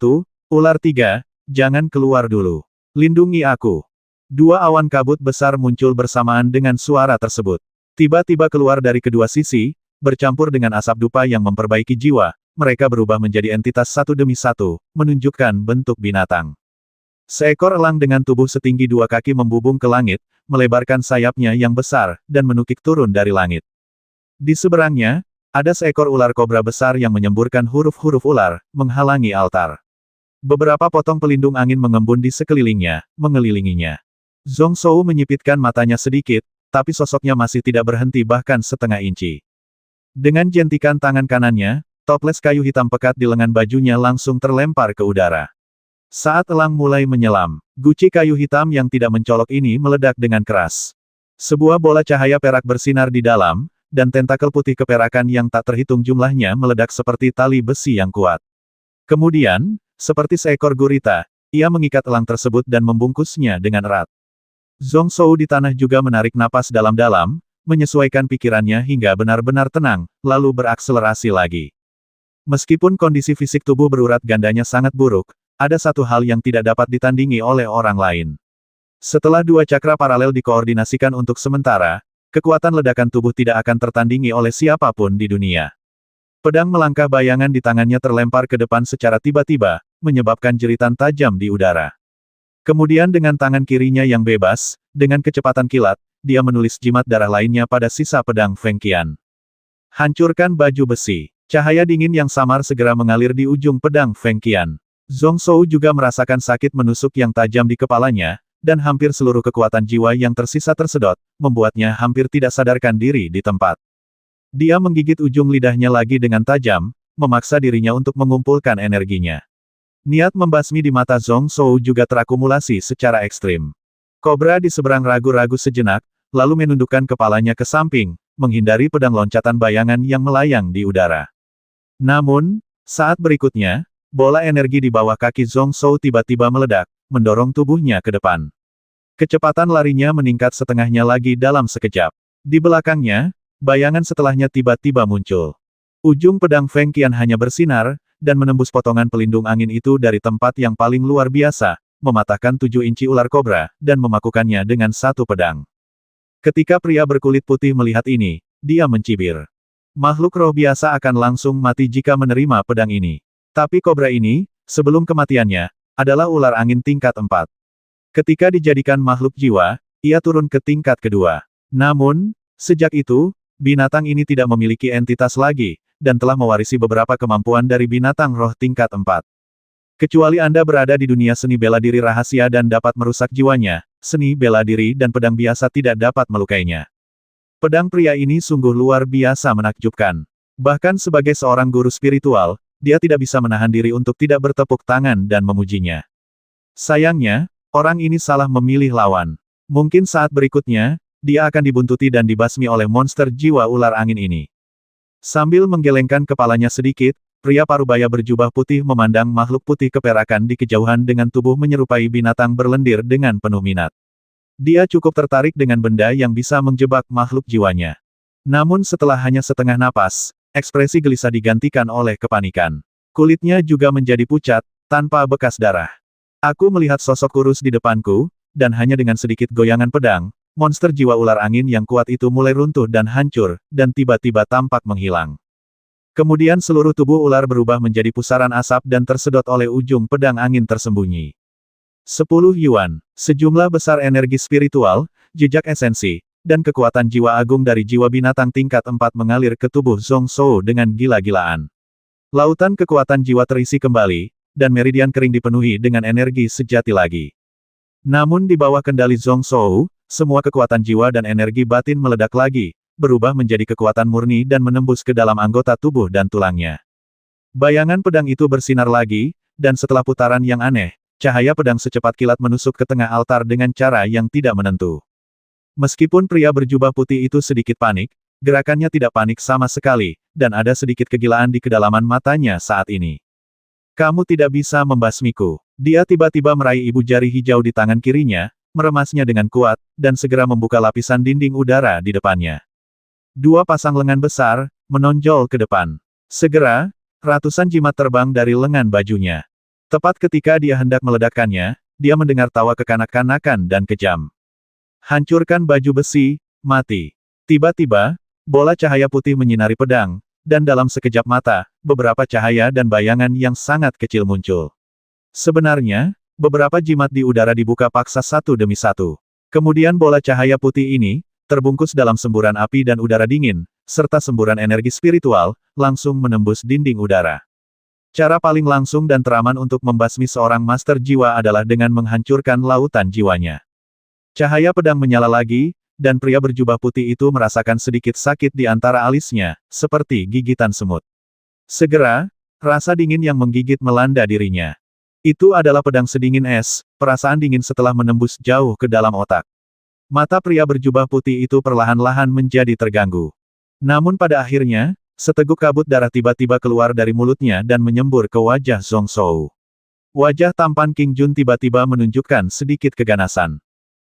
ular 3, jangan keluar dulu. Lindungi aku. Dua awan kabut besar muncul bersamaan dengan suara tersebut. Tiba-tiba keluar dari kedua sisi, bercampur dengan asap dupa yang memperbaiki jiwa, mereka berubah menjadi entitas satu demi satu, menunjukkan bentuk binatang. Seekor elang dengan tubuh setinggi 2 kaki membubung ke langit, melebarkan sayapnya yang besar, dan menukik turun dari langit. Di seberangnya, ada seekor ular kobra besar yang menyemburkan huruf-huruf ular, menghalangi altar. Beberapa potong pelindung angin mengembun di sekelilingnya, mengelilinginya. Zhong Zhou menyipitkan matanya sedikit, tapi sosoknya masih tidak berhenti bahkan setengah inci. Dengan jentikan tangan kanannya, toples kayu hitam pekat di lengan bajunya langsung terlempar ke udara. Saat elang mulai menyelam, guci kayu hitam yang tidak mencolok ini meledak dengan keras. Sebuah bola cahaya perak bersinar di dalam, dan tentakel putih keperakan yang tak terhitung jumlahnya meledak seperti tali besi yang kuat. Kemudian, seperti seekor gurita, ia mengikat elang tersebut dan membungkusnya dengan erat. Zhong Zhou di tanah juga menarik napas dalam-dalam, menyesuaikan pikirannya hingga benar-benar tenang, lalu berakselerasi lagi. Meskipun kondisi fisik tubuh berurat gandanya sangat buruk, ada satu hal yang tidak dapat ditandingi oleh orang lain. Setelah dua cakra paralel dikoordinasikan untuk sementara, kekuatan ledakan tubuh tidak akan tertandingi oleh siapapun di dunia. Pedang melangkah bayangan di tangannya terlempar ke depan secara tiba-tiba, menyebabkan jeritan tajam di udara. Kemudian dengan tangan kirinya yang bebas, dengan kecepatan kilat, dia menulis jimat darah lainnya pada sisa pedang Feng Qian. Hancurkan baju besi. Cahaya dingin yang samar segera mengalir di ujung pedang Feng Qian. Zhong Zhou juga merasakan sakit menusuk yang tajam di kepalanya, dan hampir seluruh kekuatan jiwa yang tersisa tersedot, membuatnya hampir tidak sadarkan diri di tempat. Dia menggigit ujung lidahnya lagi dengan tajam, memaksa dirinya untuk mengumpulkan energinya. Niat membasmi di mata Zhong Zhou juga terakumulasi secara ekstrim. Kobra di seberang ragu-ragu sejenak, lalu menundukkan kepalanya ke samping, menghindari pedang loncatan bayangan yang melayang di udara. Namun, saat berikutnya, bola energi di bawah kaki Zhong Zhou tiba-tiba meledak, mendorong tubuhnya ke depan. Kecepatan larinya meningkat setengahnya lagi dalam sekejap. Di belakangnya, bayangan setelahnya tiba-tiba muncul. Ujung pedang Feng Qian hanya bersinar, dan menembus potongan pelindung angin itu dari tempat yang paling luar biasa, mematahkan 7 inci ular kobra, dan memakukannya dengan satu pedang. Ketika pria berkulit putih melihat ini, dia mencibir. Makhluk roh biasa akan langsung mati jika menerima pedang ini. Tapi kobra ini, sebelum kematiannya, adalah ular angin tingkat 4. Ketika dijadikan makhluk jiwa, ia turun ke tingkat kedua. Namun, sejak itu, binatang ini tidak memiliki entitas lagi, dan telah mewarisi beberapa kemampuan dari binatang roh tingkat 4. Kecuali Anda berada di dunia seni bela diri rahasia dan dapat merusak jiwanya, seni bela diri dan pedang biasa tidak dapat melukainya. Pedang pria ini sungguh luar biasa menakjubkan. Bahkan sebagai seorang guru spiritual, dia tidak bisa menahan diri untuk tidak bertepuk tangan dan memujinya. Sayangnya, orang ini salah memilih lawan. Mungkin saat berikutnya, dia akan dibuntuti dan dibasmi oleh monster jiwa ular angin ini. Sambil menggelengkan kepalanya sedikit, pria parubaya berjubah putih memandang makhluk putih keperakan di kejauhan dengan tubuh menyerupai binatang berlendir dengan penuh minat. Dia cukup tertarik dengan benda yang bisa menjebak makhluk jiwanya. Namun setelah hanya setengah napas, ekspresi gelisah digantikan oleh kepanikan. Kulitnya juga menjadi pucat, tanpa bekas darah. Aku melihat sosok kurus di depanku, dan hanya dengan sedikit goyangan pedang, monster jiwa ular angin yang kuat itu mulai runtuh dan hancur, dan tiba-tiba tampak menghilang. Kemudian seluruh tubuh ular berubah menjadi pusaran asap dan tersedot oleh ujung pedang angin tersembunyi. 10 yuan, sejumlah besar energi spiritual, jejak esensi, dan kekuatan jiwa agung dari jiwa binatang tingkat 4 mengalir ke tubuh Zhong Zhou dengan gila-gilaan. Lautan kekuatan jiwa terisi kembali, dan meridian kering dipenuhi dengan energi sejati lagi. Namun di bawah kendali Zhong Zhou, semua kekuatan jiwa dan energi batin meledak lagi, berubah menjadi kekuatan murni dan menembus ke dalam anggota tubuh dan tulangnya. Bayangan pedang itu bersinar lagi, dan setelah putaran yang aneh, cahaya pedang secepat kilat menusuk ke tengah altar dengan cara yang tidak menentu. Meskipun pria berjubah putih itu sedikit panik, gerakannya tidak panik sama sekali, dan ada sedikit kegilaan di kedalaman matanya saat ini. Kamu tidak bisa membasmiku. Dia tiba-tiba meraih ibu jari hijau di tangan kirinya, meremasnya dengan kuat, dan segera membuka lapisan dinding udara di depannya. Dua pasang lengan besar, menonjol ke depan. Segera, ratusan jimat terbang dari lengan bajunya. Tepat ketika dia hendak meledakkannya, dia mendengar tawa kekanak-kanakan dan kejam. Hancurkan baju besi, mati. Tiba-tiba, bola cahaya putih menyinari pedang, dan dalam sekejap mata, beberapa cahaya dan bayangan yang sangat kecil muncul. Sebenarnya, beberapa jimat di udara dibuka paksa satu demi satu. Kemudian bola cahaya putih ini, terbungkus dalam semburan api dan udara dingin, serta semburan energi spiritual, langsung menembus dinding udara. Cara paling langsung dan teraman untuk membasmi seorang master jiwa adalah dengan menghancurkan lautan jiwanya. Cahaya pedang menyala lagi, dan pria berjubah putih itu merasakan sedikit sakit di antara alisnya, seperti gigitan semut. Segera, rasa dingin yang menggigit melanda dirinya. Itu adalah pedang sedingin es, perasaan dingin setelah menembus jauh ke dalam otak. Mata pria berjubah putih itu perlahan-lahan menjadi terganggu. Namun pada akhirnya, seteguk kabut darah tiba-tiba keluar dari mulutnya dan menyembur ke wajah Zhong Shou. Wajah tampan King Jun tiba-tiba menunjukkan sedikit keganasan.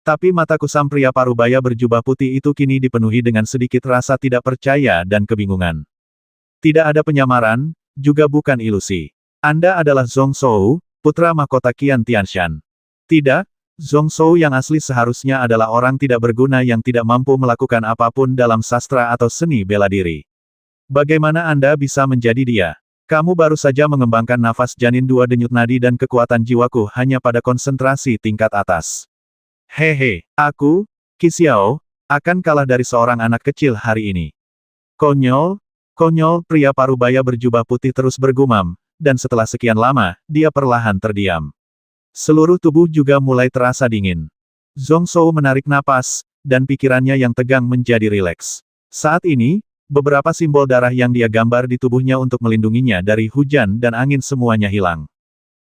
Tapi mata kusam pria parubaya berjubah putih itu kini dipenuhi dengan sedikit rasa tidak percaya dan kebingungan. Tidak ada penyamaran, juga bukan ilusi. Anda adalah Zhong Shou, putra mahkota Qian Tianshan. Tidak, Zhong Shou yang asli seharusnya adalah orang tidak berguna yang tidak mampu melakukan apapun dalam sastra atau seni bela diri. Bagaimana Anda bisa menjadi dia? Kamu baru saja mengembangkan nafas janin dua denyut nadi dan kekuatan jiwaku hanya pada konsentrasi tingkat atas. Hehe, aku, Qi Xiao, akan kalah dari seorang anak kecil hari ini. Konyol, konyol, pria parubaya berjubah putih terus bergumam, dan setelah sekian lama, dia perlahan terdiam. Seluruh tubuh juga mulai terasa dingin. Zhong Shou menarik napas, dan pikirannya yang tegang menjadi rileks. Saat ini, beberapa simbol darah yang dia gambar di tubuhnya untuk melindunginya dari hujan dan angin semuanya hilang.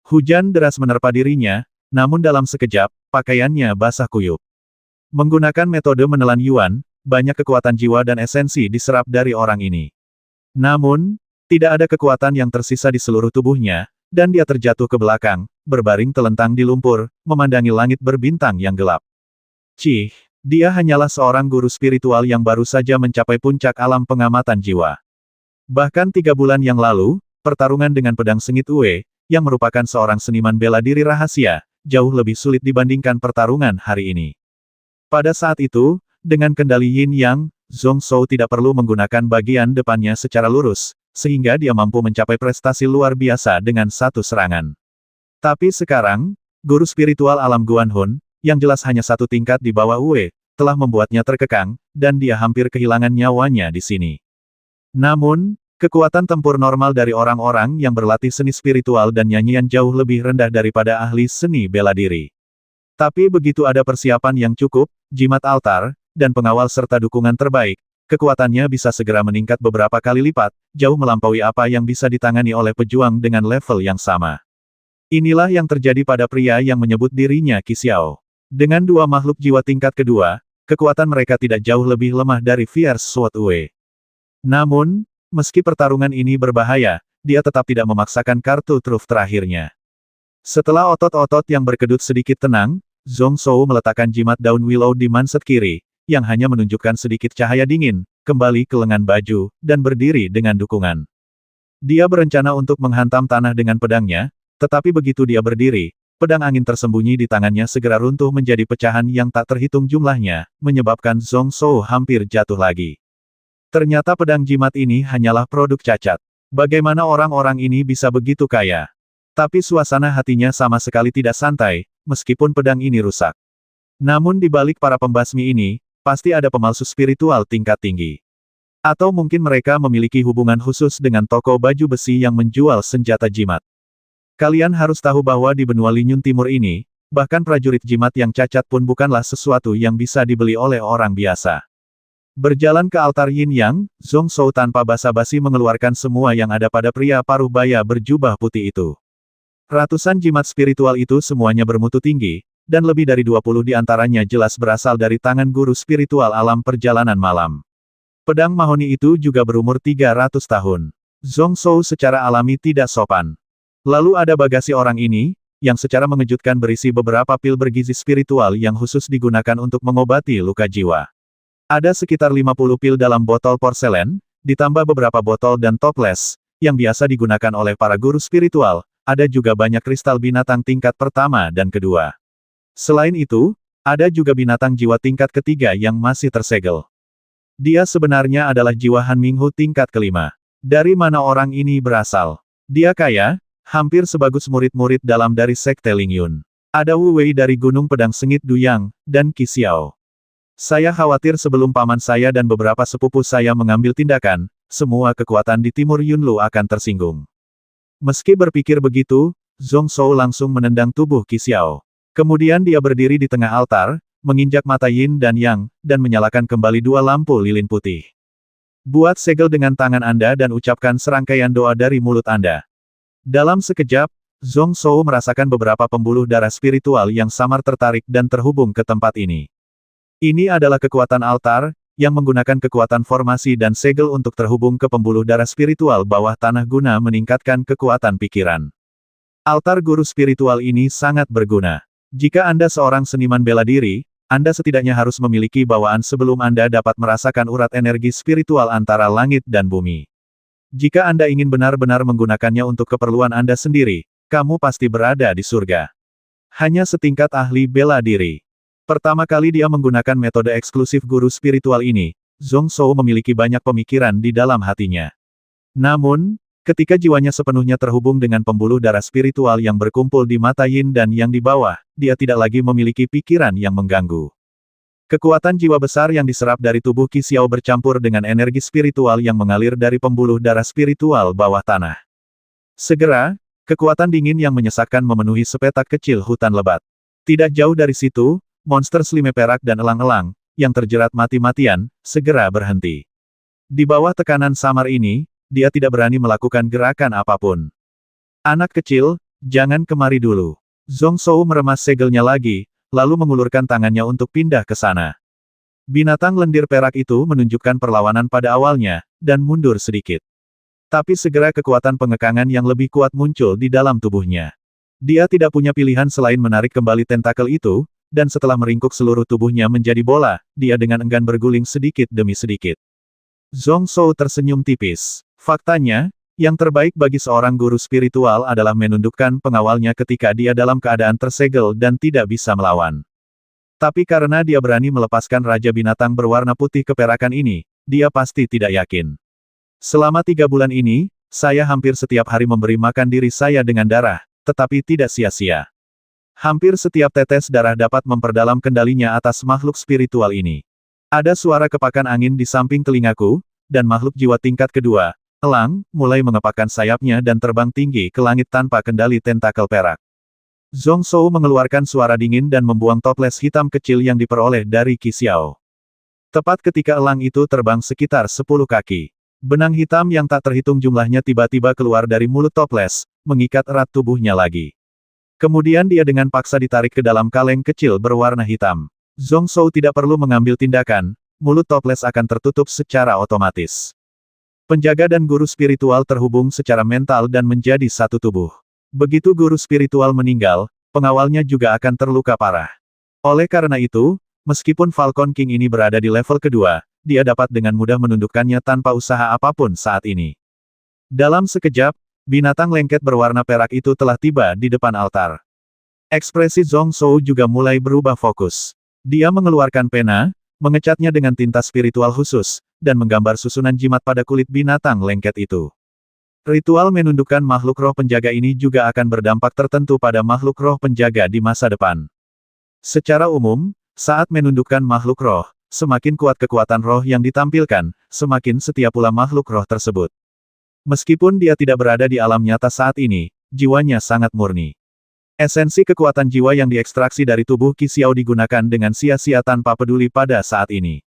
Hujan deras menerpa dirinya, namun dalam sekejap, pakaiannya basah kuyup. Menggunakan metode menelan Yuan, banyak kekuatan jiwa dan esensi diserap dari orang ini. Namun, tidak ada kekuatan yang tersisa di seluruh tubuhnya, dan dia terjatuh ke belakang, berbaring telentang di lumpur, memandangi langit berbintang yang gelap. Cih, dia hanyalah seorang guru spiritual yang baru saja mencapai puncak alam pengamatan jiwa. Bahkan 3 bulan yang lalu, pertarungan dengan pedang sengit Ue, yang merupakan seorang seniman bela diri rahasia, jauh lebih sulit dibandingkan pertarungan hari ini. Pada saat itu, dengan kendali Yin Yang, Zhong Shou tidak perlu menggunakan bagian depannya secara lurus, sehingga dia mampu mencapai prestasi luar biasa dengan satu serangan. Tapi sekarang, guru spiritual alam Guanhun, yang jelas hanya satu tingkat di bawah Ue, telah membuatnya terkekang, dan dia hampir kehilangan nyawanya di sini. Namun, kekuatan tempur normal dari orang-orang yang berlatih seni spiritual dan nyanyian jauh lebih rendah daripada ahli seni bela diri. Tapi begitu ada persiapan yang cukup, jimat altar, dan pengawal serta dukungan terbaik, kekuatannya bisa segera meningkat beberapa kali lipat, jauh melampaui apa yang bisa ditangani oleh pejuang dengan level yang sama. Inilah yang terjadi pada pria yang menyebut dirinya Qi Xiao. Dengan dua makhluk jiwa tingkat kedua, kekuatan mereka tidak jauh lebih lemah dari Fierce Sword Ue. Namun, meski pertarungan ini berbahaya, dia tetap tidak memaksakan kartu truf terakhirnya. Setelah otot-otot yang berkedut sedikit tenang, Zhong Shou meletakkan jimat daun willow di manset kiri, yang hanya menunjukkan sedikit cahaya dingin, kembali ke lengan baju, dan berdiri dengan dukungan. Dia berencana untuk menghantam tanah dengan pedangnya, tetapi begitu dia berdiri, pedang angin tersembunyi di tangannya segera runtuh menjadi pecahan yang tak terhitung jumlahnya, menyebabkan Zhong Shou hampir jatuh lagi. Ternyata pedang jimat ini hanyalah produk cacat. Bagaimana orang-orang ini bisa begitu kaya? Tapi suasana hatinya sama sekali tidak santai, meskipun pedang ini rusak. Namun di balik para pembasmi ini, pasti ada pemalsu spiritual tingkat tinggi. Atau mungkin mereka memiliki hubungan khusus dengan toko baju besi yang menjual senjata jimat. Kalian harus tahu bahwa di benua Linyun Timur ini, bahkan prajurit jimat yang cacat pun bukanlah sesuatu yang bisa dibeli oleh orang biasa. Berjalan ke altar Yin Yang, Zhong Shou tanpa basa-basi mengeluarkan semua yang ada pada pria parubaya berjubah putih itu. Ratusan jimat spiritual itu semuanya bermutu tinggi, dan lebih dari 20 di antaranya jelas berasal dari tangan guru spiritual alam perjalanan malam. Pedang mahoni itu juga berumur 300 tahun. Zhong Shou secara alami tidak sopan. Lalu ada bagasi orang ini, yang secara mengejutkan berisi beberapa pil bergizi spiritual yang khusus digunakan untuk mengobati luka jiwa. Ada sekitar 50 pil dalam botol porselen, ditambah beberapa botol dan toples, yang biasa digunakan oleh para guru spiritual, ada juga banyak kristal binatang tingkat pertama dan kedua. Selain itu, ada juga binatang jiwa tingkat ketiga yang masih tersegel. Dia sebenarnya adalah jiwa Han Minghu tingkat kelima. Dari mana orang ini berasal? Dia kaya, hampir sebagus murid-murid dalam dari Sekte Lingyun. Ada Wu Wei dari Gunung Pedang Sengit Duyang, dan Qi Xiao. Saya khawatir sebelum paman saya dan beberapa sepupu saya mengambil tindakan, semua kekuatan di Timur Yunlu akan tersinggung. Meski berpikir begitu, Zhong Shou langsung menendang tubuh Qi Xiao. Kemudian dia berdiri di tengah altar, menginjak mata Yin dan Yang, dan menyalakan kembali dua lampu lilin putih. Buat segel dengan tangan Anda dan ucapkan serangkaian doa dari mulut Anda. Dalam sekejap, Zhong Shou merasakan beberapa pembuluh darah spiritual yang samar tertarik dan terhubung ke tempat ini. Ini adalah kekuatan altar, yang menggunakan kekuatan formasi dan segel untuk terhubung ke pembuluh darah spiritual bawah tanah guna meningkatkan kekuatan pikiran. Altar guru spiritual ini sangat berguna. Jika Anda seorang seniman bela diri, Anda setidaknya harus memiliki bawaan sebelum Anda dapat merasakan urat energi spiritual antara langit dan bumi. Jika Anda ingin benar-benar menggunakannya untuk keperluan Anda sendiri, kamu pasti berada di surga. Hanya setingkat ahli bela diri. Pertama kali dia menggunakan metode eksklusif guru spiritual ini, Zhong Shou memiliki banyak pemikiran di dalam hatinya. Namun, ketika jiwanya sepenuhnya terhubung dengan pembuluh darah spiritual yang berkumpul di mata Yin dan Yang di bawah, dia tidak lagi memiliki pikiran yang mengganggu. Kekuatan jiwa besar yang diserap dari tubuh Qi Xiao bercampur dengan energi spiritual yang mengalir dari pembuluh darah spiritual bawah tanah. Segera, kekuatan dingin yang menyesakkan memenuhi sepetak kecil hutan lebat. Tidak jauh dari situ, monster selime perak dan elang-elang, yang terjerat mati-matian, segera berhenti. Di bawah tekanan samar ini, dia tidak berani melakukan gerakan apapun. Anak kecil, jangan kemari dulu. Zhong Shou meremas segelnya lagi, lalu mengulurkan tangannya untuk pindah ke sana. Binatang lendir perak itu menunjukkan perlawanan pada awalnya, dan mundur sedikit. Tapi segera kekuatan pengekangan yang lebih kuat muncul di dalam tubuhnya. Dia tidak punya pilihan selain menarik kembali tentakel itu, dan setelah meringkuk seluruh tubuhnya menjadi bola, dia dengan enggan berguling sedikit demi sedikit. Zhong Shou tersenyum tipis. Faktanya, yang terbaik bagi seorang guru spiritual adalah menundukkan pengawalnya ketika dia dalam keadaan tersegel dan tidak bisa melawan. Tapi karena dia berani melepaskan Raja Binatang berwarna putih keperakan ini, dia pasti tidak yakin. Selama 3 bulan ini, saya hampir setiap hari memberi makan diri saya dengan darah, tetapi tidak sia-sia. Hampir setiap tetes darah dapat memperdalam kendalinya atas makhluk spiritual ini. Ada suara kepakan angin di samping telingaku, dan makhluk jiwa tingkat kedua, elang, mulai mengepakkan sayapnya dan terbang tinggi ke langit tanpa kendali tentakel perak. Zhong Shou mengeluarkan suara dingin dan membuang toples hitam kecil yang diperoleh dari Qi Xiao. Tepat ketika elang itu terbang sekitar 10 kaki. Benang hitam yang tak terhitung jumlahnya tiba-tiba keluar dari mulut toples, mengikat erat tubuhnya lagi. Kemudian dia dengan paksa ditarik ke dalam kaleng kecil berwarna hitam. Zhong Shou tidak perlu mengambil tindakan, mulut toples akan tertutup secara otomatis. Penjaga dan guru spiritual terhubung secara mental dan menjadi satu tubuh. Begitu guru spiritual meninggal, pengawalnya juga akan terluka parah. Oleh karena itu, meskipun Falcon King ini berada di level kedua, dia dapat dengan mudah menundukkannya tanpa usaha apapun saat ini. Dalam sekejap, binatang lengket berwarna perak itu telah tiba di depan altar. Ekspresi Zhong Shou juga mulai berubah fokus. Dia mengeluarkan pena, mengecatnya dengan tinta spiritual khusus, dan menggambar susunan jimat pada kulit binatang lengket itu. Ritual menundukkan makhluk roh penjaga ini juga akan berdampak tertentu pada makhluk roh penjaga di masa depan. Secara umum, saat menundukkan makhluk roh, semakin kuat kekuatan roh yang ditampilkan, semakin setia pula makhluk roh tersebut. Meskipun dia tidak berada di alam nyata saat ini, jiwanya sangat murni. Esensi kekuatan jiwa yang diekstraksi dari tubuh Qi Xiao digunakan dengan sia-sia tanpa peduli pada saat ini.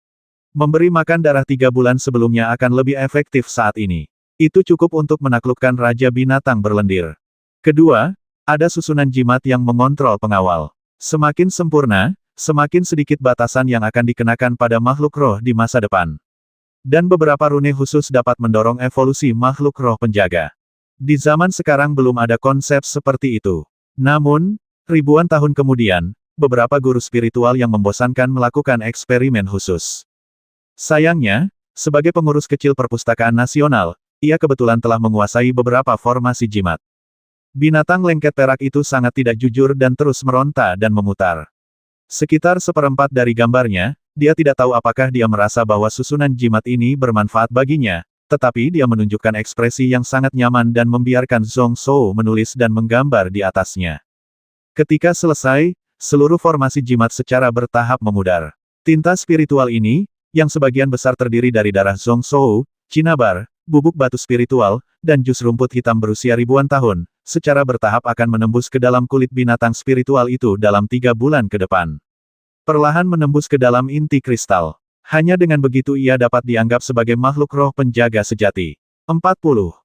Memberi makan darah 3 bulan sebelumnya akan lebih efektif saat ini. Itu cukup untuk menaklukkan Raja Binatang berlendir. Kedua, ada susunan jimat yang mengontrol pengawal. Semakin sempurna, semakin sedikit batasan yang akan dikenakan pada makhluk roh di masa depan. Dan beberapa rune khusus dapat mendorong evolusi makhluk roh penjaga. Di zaman sekarang belum ada konsep seperti itu. Namun, ribuan tahun kemudian, beberapa guru spiritual yang membosankan melakukan eksperimen khusus. Sayangnya, sebagai pengurus kecil perpustakaan nasional, ia kebetulan telah menguasai beberapa formasi jimat. Binatang lengket perak itu sangat tidak jujur dan terus meronta dan memutar. Sekitar seperempat dari gambarnya, dia tidak tahu apakah dia merasa bahwa susunan jimat ini bermanfaat baginya, tetapi dia menunjukkan ekspresi yang sangat nyaman dan membiarkan Zhong Shou menulis dan menggambar di atasnya. Ketika selesai, seluruh formasi jimat secara bertahap memudar. Tinta spiritual ini, yang sebagian besar terdiri dari darah Zhong Shou, cinnabar, bubuk batu spiritual, dan jus rumput hitam berusia ribuan tahun, secara bertahap akan menembus ke dalam kulit binatang spiritual itu dalam 3 bulan ke depan. Perlahan menembus ke dalam inti kristal. Hanya dengan begitu ia dapat dianggap sebagai makhluk roh penjaga sejati. 40.